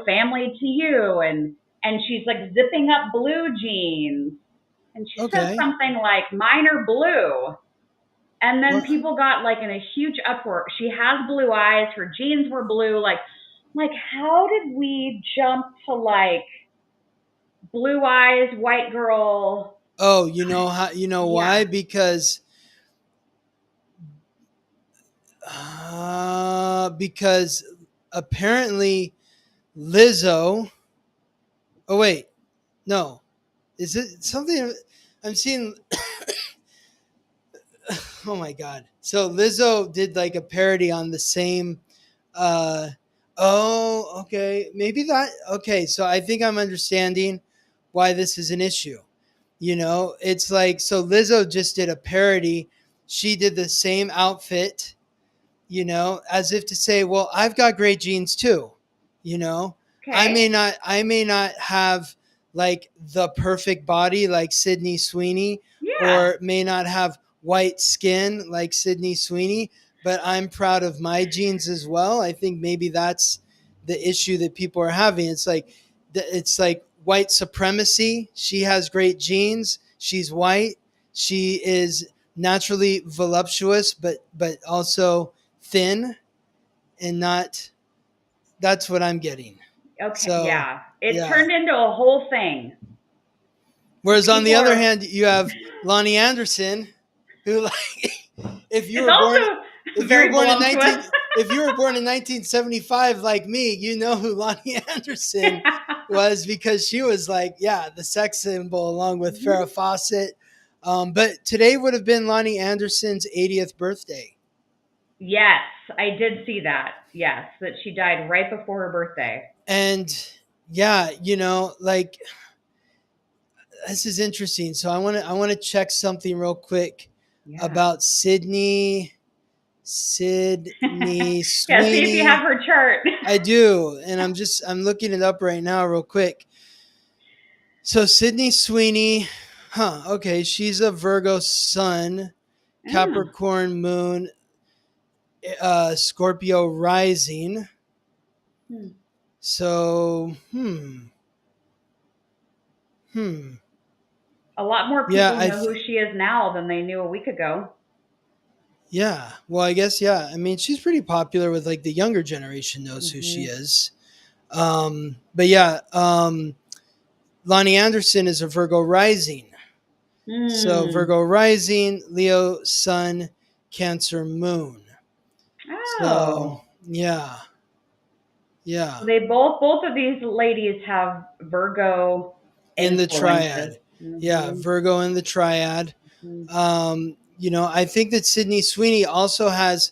family to you. And she's like zipping up blue jeans. And she says Okay. something like, mine are blue. And then Well, people got like in a huge uproar. She has blue eyes. Her jeans were blue. Like, how did we jump to like blue eyes, white girl? oh, you know how, why? Yeah. Because apparently Lizzo. Oh wait, no, is it something I'm seeing? Oh my god! So Lizzo did like a parody on the same. Uh, oh, okay, maybe that. Okay, so I think I'm understanding why this is an issue. It's like, so Lizzo just did a parody. She did the same outfit, as if to say, well, I've got great genes too. you know Okay. I may not have like the perfect body like Sydney Sweeney, Yeah. or may not have white skin like Sydney Sweeney, but I'm proud of my genes as well. I think maybe that's the issue that people are having. It's like white supremacy. She has great genes, she's white, she is naturally voluptuous, but also thin, and not. That's what I'm getting. Okay. So, Yeah. It yeah. turned into a whole thing. Whereas on People the other are. hand, you have Lonnie Anderson, who, like, if you It's were born also very voluptuous. if you were born in 1975 like me, you know who Lonnie Anderson was, because she was like, yeah, the sex symbol along with Farrah Fawcett. But today would have been Lonnie Anderson's 80th birthday. Yes, I did see that. Yes, that she died right before her birthday. And yeah, like, this is interesting. So I want to check something real quick Yeah. about Sydney Yeah, see if you Sweeney. have her chart. I do, and I'm looking it up right now real quick. So Sydney Sweeney, okay, she's a Virgo sun, Mm. Capricorn moon, Scorpio rising. Hmm. So, A lot more yeah, people know who she is now than they knew a week ago. yeah. Well, I guess, yeah. I mean, she's pretty popular with like the younger generation knows who she Hmm. is. But yeah, Lonnie Anderson is a Virgo rising. So Hmm. Virgo rising, Leo sun, Cancer moon. So Oh. yeah, yeah. So they both of these ladies have Virgo In the influences. triad. Yeah, Hmm. Virgo in the triad. Hmm. I think that Sydney Sweeney also has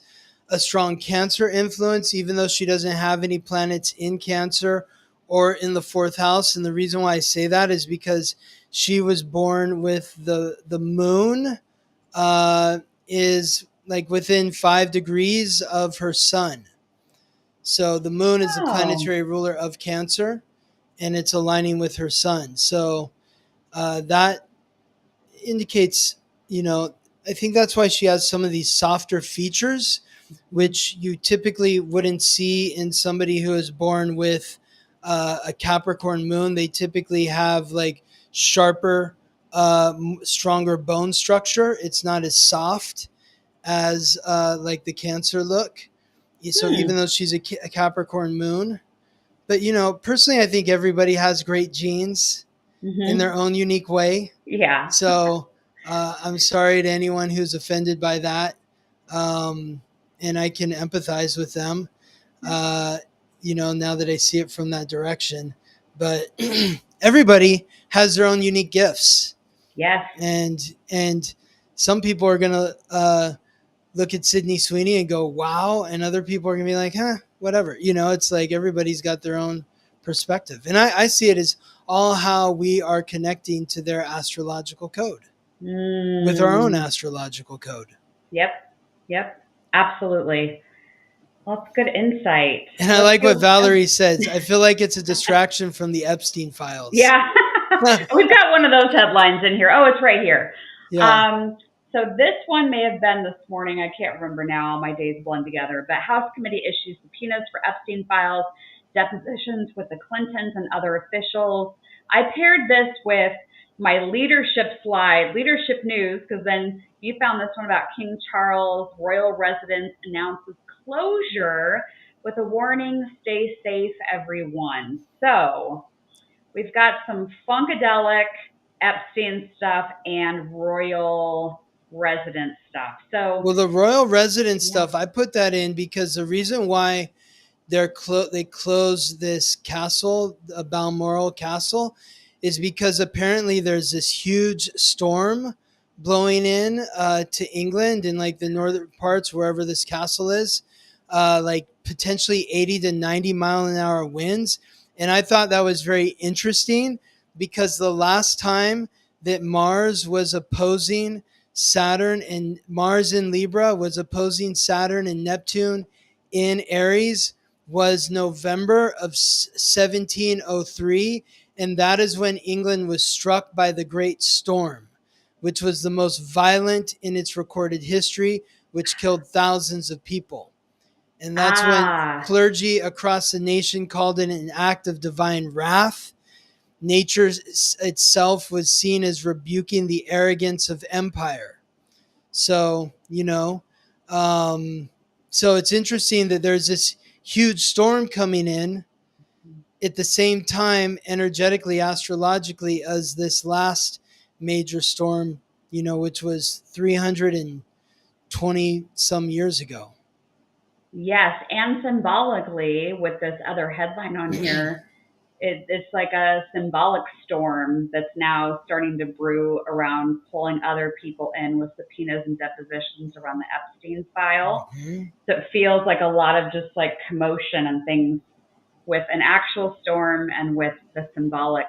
a strong Cancer influence, even though she doesn't have any planets in Cancer or in the fourth house. And the reason why I say that is because she was born with the moon is like within 5 degrees of her sun. So the moon is the Oh. planetary ruler of Cancer, and it's aligning with her sun. So that indicates, I think that's why she has some of these softer features, which you typically wouldn't see in somebody who is born with a Capricorn moon. They typically have like sharper, stronger bone structure. It's not as soft as like the Cancer look. So Hmm. even though she's a Capricorn moon, but personally, I think everybody has great genes in their Hmm. own unique way. Yeah. So I'm sorry to anyone who's offended by that. Um, and I can empathize with them, now that I see it from that direction. But everybody has their own unique gifts. Yes. And some people are going to look at Sydney Sweeney and go, wow. And other people are going to be like, whatever. It's like everybody's got their own perspective. And I see it as all how we are connecting to their astrological code with our own astrological code. Yep. Absolutely. Well, that's good insight. And I like what Valerie says. I feel like it's a distraction from the Epstein files. Yeah. We've got one of those headlines in here. Oh, it's right here. Yeah. So this one may have been this morning. I can't remember now. My days blend together. But House Committee issues subpoenas for Epstein files, depositions with the Clintons and other officials. I paired this with my leadership slide, leadership news, because then you found this one about King Charles, royal residence announces closure with a warning, stay safe, everyone. So we've got some funkadelic Epstein stuff and royal residence stuff. So, well, the royal residence stuff, I put that in because the reason why they closed this castle, Balmoral Castle, is because apparently there's this huge storm blowing in to England in like the northern parts, wherever this castle is, like potentially 80 to 90 mile an hour winds. And I thought that was very interesting because the last time that Mars was opposing Saturn, and Mars in Libra was opposing Saturn and Neptune in Aries, was November of 1703. And that is when England was struck by the Great Storm, which was the most violent in its recorded history, which killed thousands of people. And that's when clergy across the nation called it an act of divine wrath. Nature itself was seen as rebuking the arrogance of empire. So, so it's interesting that there's this huge storm coming in at the same time, energetically, astrologically, as this last major storm, which was 320 some years ago. Yes, and symbolically, with this other headline on here, it's like a symbolic storm that's now starting to brew around pulling other people in with subpoenas and depositions around the Epstein file. Mm-hmm. So it feels like a lot of just like commotion and things with an actual storm and with the symbolic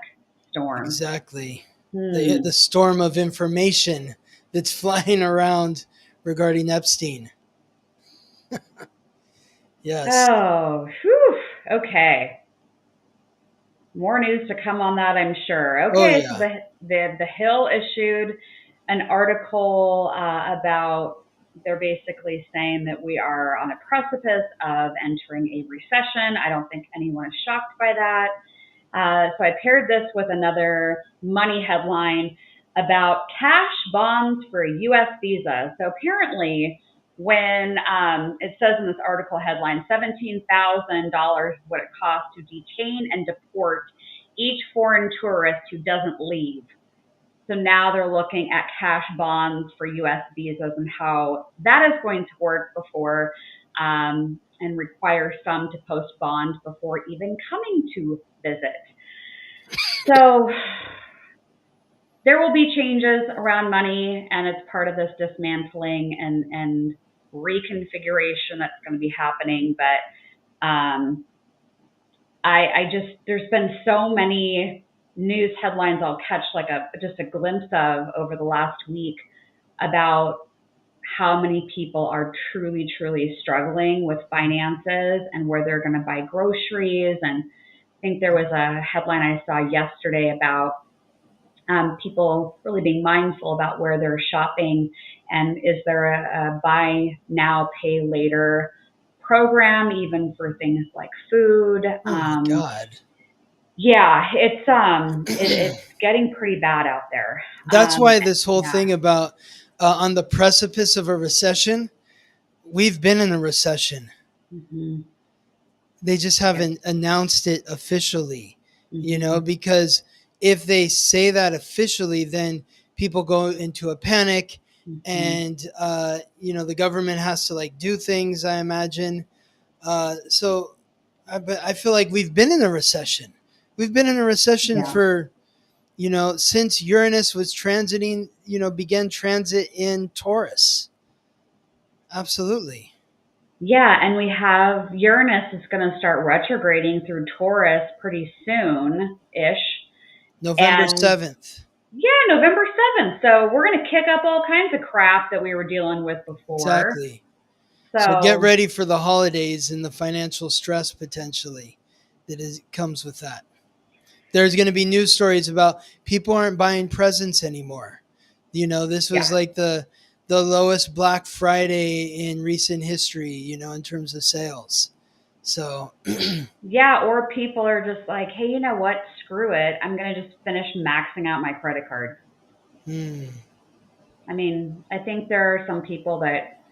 storm. Exactly. The storm of information that's flying around regarding Epstein. Yes. Oh, whew. Okay. More news to come on that, I'm sure. Okay, so the Hill issued an article about, they're basically saying that we are on a precipice of entering a recession. I don't think anyone is shocked by that. So I paired this with another money headline about cash bonds for a U.S. visa. So apparently, when it says in this article headline, $17,000 what it costs to detain and deport each foreign tourist who doesn't leave. So now they're looking at cash bonds for U.S. visas and how that is going to work before and require some to post bond before even coming to visit. So there will be changes around money, and it's part of this dismantling and reconfiguration that's going to be happening. But I just, there's been so many news headlines I'll catch like just a glimpse of over the last week about how many people are truly, truly struggling with finances and where they're going to buy groceries. And I think there was a headline I saw yesterday about people really being mindful about where they're shopping, and is there a buy now, pay later program, even for things like food. Oh my God. Yeah, it's getting pretty bad out there. That's why this whole thing about on the precipice of a recession, we've been in a recession. Mm-hmm. They just haven't announced it officially, because if they say that officially, then people go into a panic, and the government has to like do things, I imagine. So I feel like we've been in a recession. We've been in a recession Yeah. for, since Uranus was transiting, began transit in Taurus. Absolutely. Yeah, and we have Uranus is going to start retrograding through Taurus pretty soon-ish. November And 7th. yeah, November 7th. So we're going to kick up all kinds of crap that we were dealing with before. Exactly. So get So ready for the holidays and the financial stress potentially comes with that. There's going to be news stories about people aren't buying presents anymore. This was yeah. like the lowest Black Friday in recent history, in terms of sales. So Yeah, or people are just like, hey, you know what? Screw it. I'm going to just finish maxing out my credit card. I mean, I think there are some people that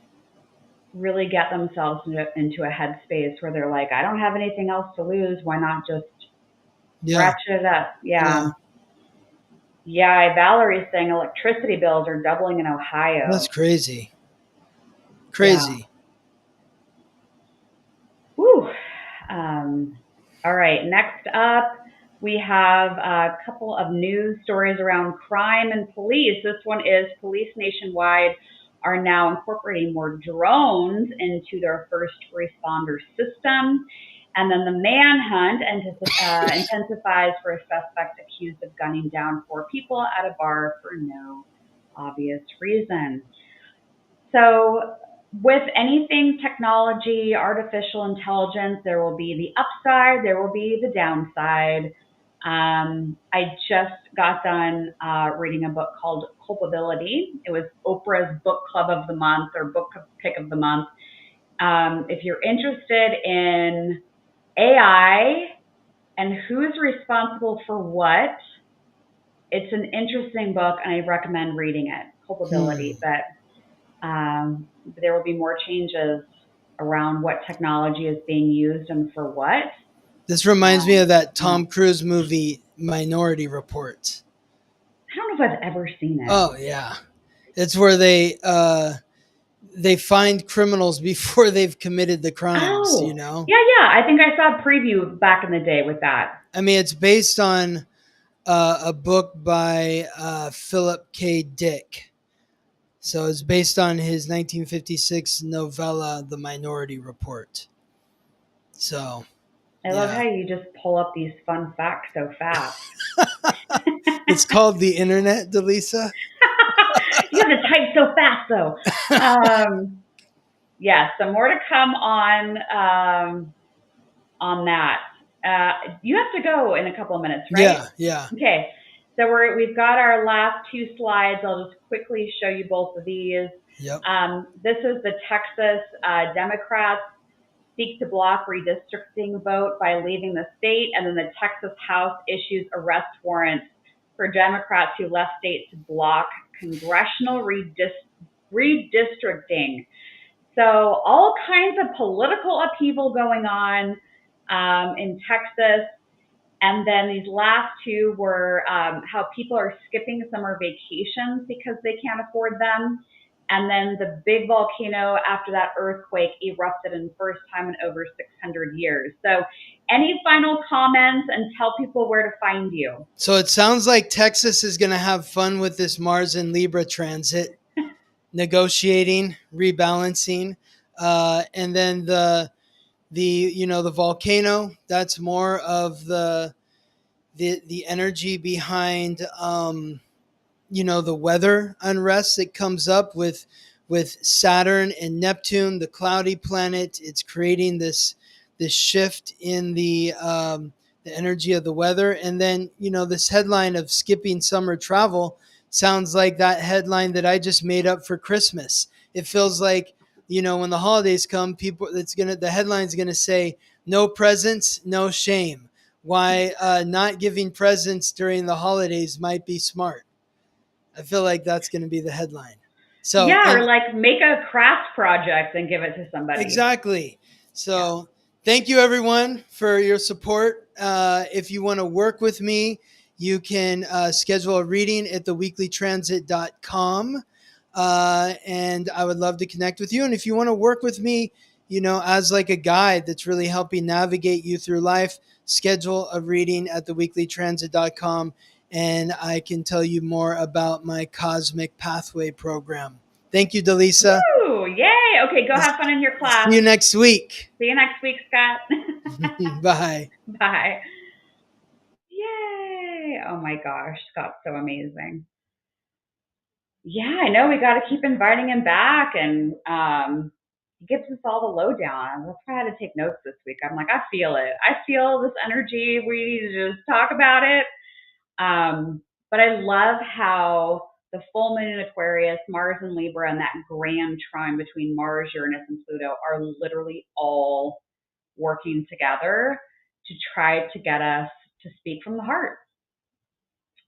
really get themselves into a headspace where they're like, I don't have anything else to lose. Why not just ratchet it up? Yeah. Yeah, Valerie's saying electricity bills are doubling in Ohio. That's crazy. Yeah. Whew. All right. Next up, we have a couple of news stories around crime and police. This one is police nationwide are now incorporating more drones into their first responder system. And then the manhunt intensifies for a suspect accused of gunning down 4 people at a bar for no obvious reason. So with anything technology, artificial intelligence, there will be the upside, there will be the downside. I just got done reading a book called Culpability. It was Oprah's book club of the month or book pick of the month. If you're interested in AI and who's responsible for what, it's an interesting book and I recommend reading it, Culpability. But there will be more changes around what technology is being used and for what. This reminds me of that Tom Cruise movie, Minority Report. I don't know if I've ever seen it. Oh, yeah. It's where they find criminals before they've committed the crimes, Yeah. I think I saw a preview back in the day with that. I mean, it's based on a book by Philip K. Dick. So it's based on his 1956 novella, The Minority Report. So I love how you just pull up these fun facts so fast. It's called the internet, Dallisa. You have to type so fast, though. Yeah, so more to come on that. You have to go in a couple of minutes, right? Yeah. Okay, so we've got our last 2 slides. I'll just quickly show you both of these. Yep. This is the Texas Democrats seek to block redistricting vote by leaving the state, and then the Texas House issues arrest warrants for Democrats who left state to block congressional redistricting. So all kinds of political upheaval going on in Texas. And then these last 2 were how people are skipping summer vacations because they can't afford them. And then the big volcano after that earthquake erupted in the first time in over 600 years. So any final comments and tell people where to find you? So it sounds like Texas is going to have fun with this Mars and Libra transit, negotiating, rebalancing. And then the volcano, that's more of the energy behind the weather unrest that comes up with Saturn and Neptune, the cloudy planet. It's creating this shift in the energy of the weather. And then this headline of skipping summer travel sounds like that headline that I just made up for Christmas. It feels like when the holidays come, the headline's gonna say no presents, no shame. Why not giving presents during the holidays might be smart. I feel like that's going to be the headline. So or like make a craft project and give it to somebody. Exactly. So thank you everyone for your support. If you want to work with me, you can schedule a reading at theweeklytransit.com. And I would love to connect with you. And if you want to work with me, as like a guide that's really helping navigate you through life, schedule a reading at theweeklytransit.com, and I can tell you more about my Cosmic Pathway program. Thank you, Dallisa. Woo, yay. Okay, go have fun in your class. See you next week. See you next week, Scott. Bye. Bye. Yay. Oh my gosh, Scott's so amazing. Yeah, I know. We got to keep inviting him back, and he gives us all the lowdown. That's why I had to take notes this week. I'm like, I feel it. I feel this energy. We need to just talk about it. But I love how the full moon in Aquarius, Mars in Libra, and that grand trine between Mars, Uranus, and Pluto are literally all working together to try to get us to speak from the heart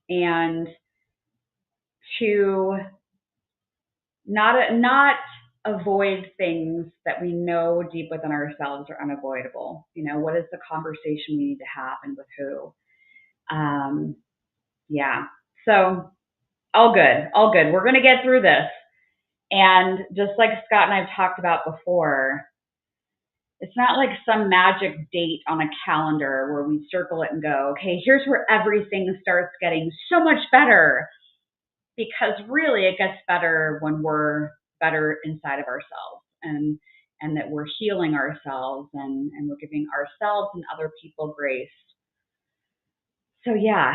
and to not avoid things that we know deep within ourselves are unavoidable. You know, what is the conversation we need to have and with who? Yeah. So all good, all good. We're going to get through this. And just like Scott and I've talked about before, it's not like some magic date on a calendar where we circle it and go, okay, here's where everything starts getting so much better. Because really it gets better when we're better inside of ourselves and that we're healing ourselves and we're giving ourselves and other people grace. So yeah,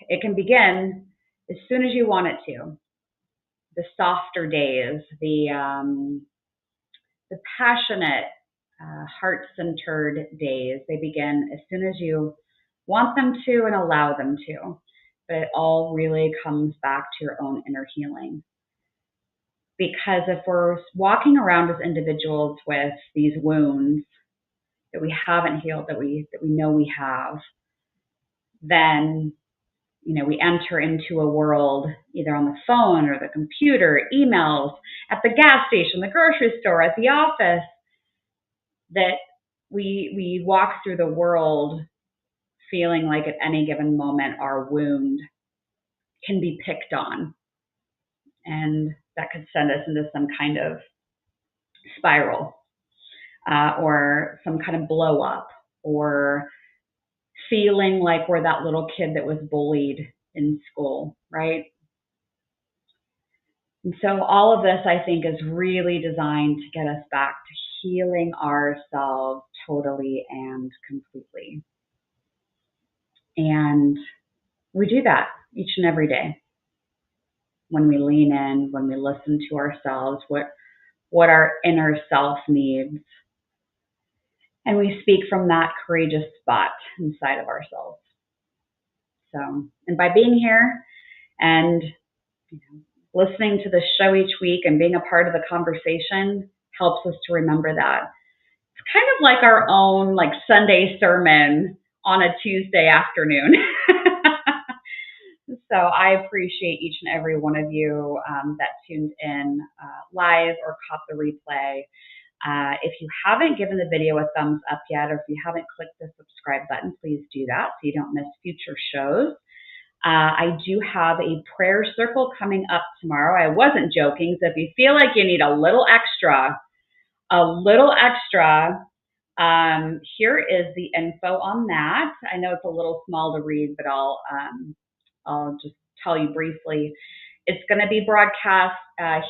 it can begin as soon as you want it to. The softer days, the passionate, heart-centered days, they begin as soon as you want them to and allow them to. But it all really comes back to your own inner healing. Because if we're walking around as individuals with these wounds that we haven't healed, that we know we have, then we enter into a world either on the phone or the computer, emails, at the gas station, the grocery store, at the office, that we walk through the world feeling like at any given moment our wound can be picked on. And that could send us into some kind of spiral or some kind of blow up, or feeling like we're that little kid that was bullied in school, right? And so all of this, I think, is really designed to get us back to healing ourselves totally and completely. And we do that each and every day when we lean in, when we listen to ourselves, what our inner self needs. And we speak from that courageous spot inside of ourselves. So, and by being here and listening to the show each week and being a part of the conversation helps us to remember that. It's kind of like our own Sunday sermon on a Tuesday afternoon. So I appreciate each and every one of you that tuned in live or caught the replay. If you haven't given the video a thumbs up yet, or if you haven't clicked the subscribe button, please do that so you don't miss future shows. I do have a prayer circle coming up tomorrow. I wasn't joking. So if you feel like you need a little extra, here is the info on that. I know it's a little small to read, but I'll just tell you briefly. It's going to be broadcast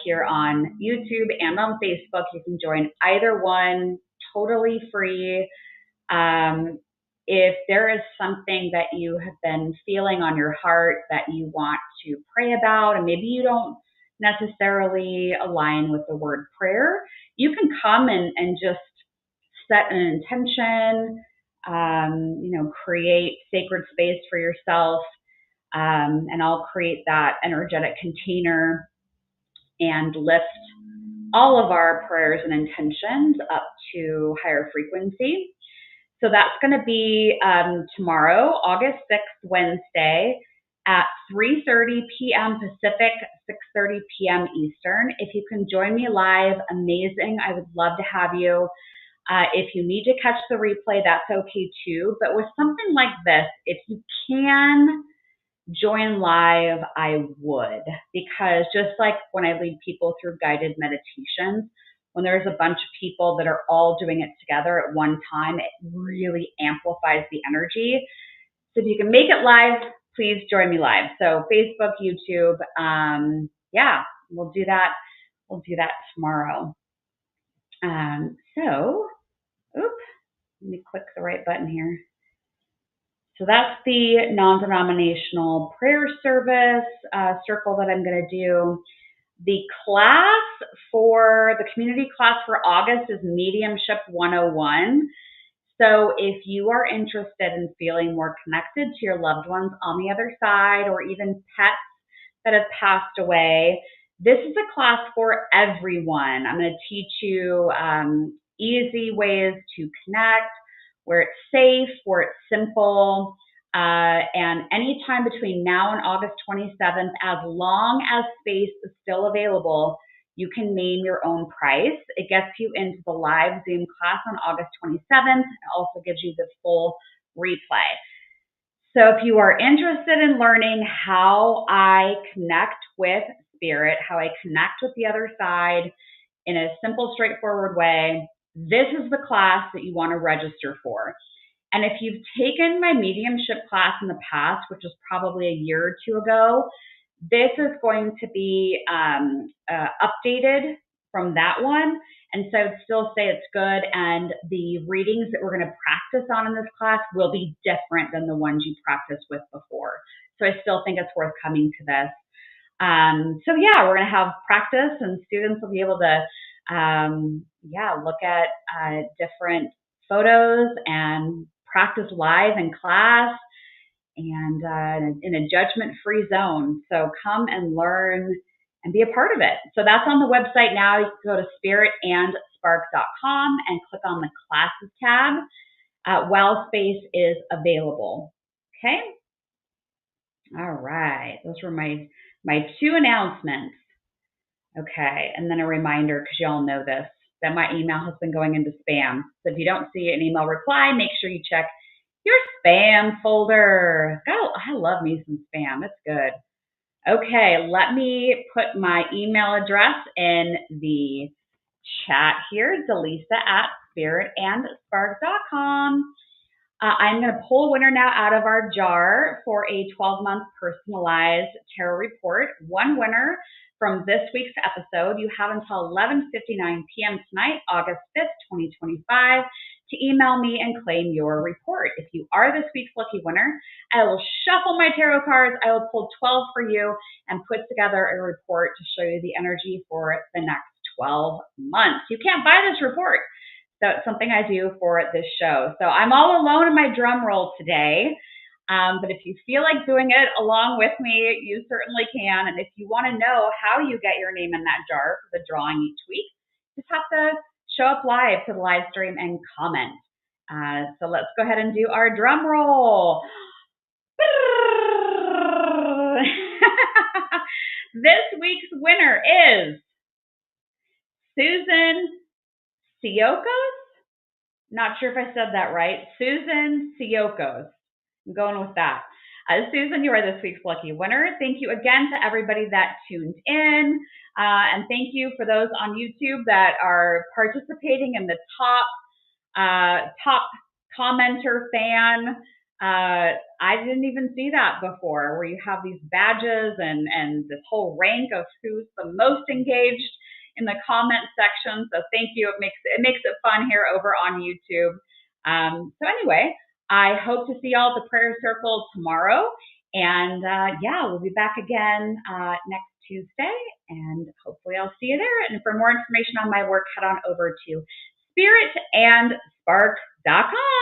here on YouTube and on Facebook. You can join either one, totally free. If there is something that you have been feeling on your heart that you want to pray about, and maybe you don't necessarily align with the word prayer, you can come and just set an intention, create sacred space for yourself. And I'll create that energetic container and lift all of our prayers and intentions up to higher frequency. So that's going to be tomorrow, August 6th, Wednesday at 3:30 p.m. Pacific, 6:30 p.m. Eastern. If you can join me live, amazing. I would love to have you. If you need to catch the replay, that's okay too. But with something like this, if you can join live, I would, because just like when I lead people through guided meditations, when there's a bunch of people that are all doing it together at one time, it really amplifies the energy. So if you can make it live, please join me live. So Facebook, YouTube, yeah, we'll do that. We'll do that tomorrow. Let me click the right button here. So that's the non-denominational prayer service circle that I'm going to do. The class for the community class for August is Mediumship 101. So if you are interested in feeling more connected to your loved ones on the other side, or even pets that have passed away, this is a class for everyone. I'm going to teach you easy ways to connect, where it's safe, where it's simple, and anytime between now and August 27th, as long as space is still available, you can name your own price. It gets you into the live Zoom class on August 27th. It also gives you the full replay. So if you are interested in learning how I connect with spirit, how I connect with the other side in a simple, straightforward way, this is the class that you want to register for. And if you've taken my mediumship class in the past, which was probably a year or two ago, this is going to be updated from that one. And so I'd still say it's good. And the readings that we're going to practice on in this class will be different than the ones you practiced with before. So I still think it's worth coming to this. So yeah, we're going to have practice, and students will be able to, look at different photos and practice live in class, and in a judgment-free zone. So come and learn and be a part of it. So that's on the website now. You can go to spiritandspark.com and click on the classes tab while space is available. Okay? All right. Those were my two announcements. Okay. And then a reminder, because y'all know this, that my email has been going into spam. So if you don't see an email reply, make sure you check your spam folder. God, I love me some spam. It's good. Okay, let me put my email address in the chat here, Dallisa@spiritandspark.com. I'm going to pull a winner now out of our jar for a 12-month personalized tarot report. One winner from this week's episode. You have until 11:59 p.m. tonight, August 5th, 2025, to email me and claim your report. If you are this week's lucky winner, I will shuffle my tarot cards. I will pull 12 for you and put together a report to show you the energy for the next 12 months. You can't buy this report. So it's something I do for this show. So I'm all alone in my drum roll today. But if you feel like doing it along with me, you certainly can. And if you want to know how you get your name in that jar for the drawing each week, just have to show up live to the live stream and comment. So let's go ahead and do our drum roll. This week's winner is Susan Siokos? Not sure if I said that right. Susan Siokos. I'm going with that. Susan, you are this week's lucky winner. Thank you again to everybody that tuned in. And thank you for those on YouTube that are participating in the top commenter fan. I didn't even see that before, where you have these badges and this whole rank of who's the most engaged in the comment section. So thank you. It makes it fun here over on YouTube. So anyway, I hope to see y'all at the prayer circle tomorrow. And we'll be back again next Tuesday. And hopefully I'll see you there. And for more information on my work, head on over to spiritandspark.com.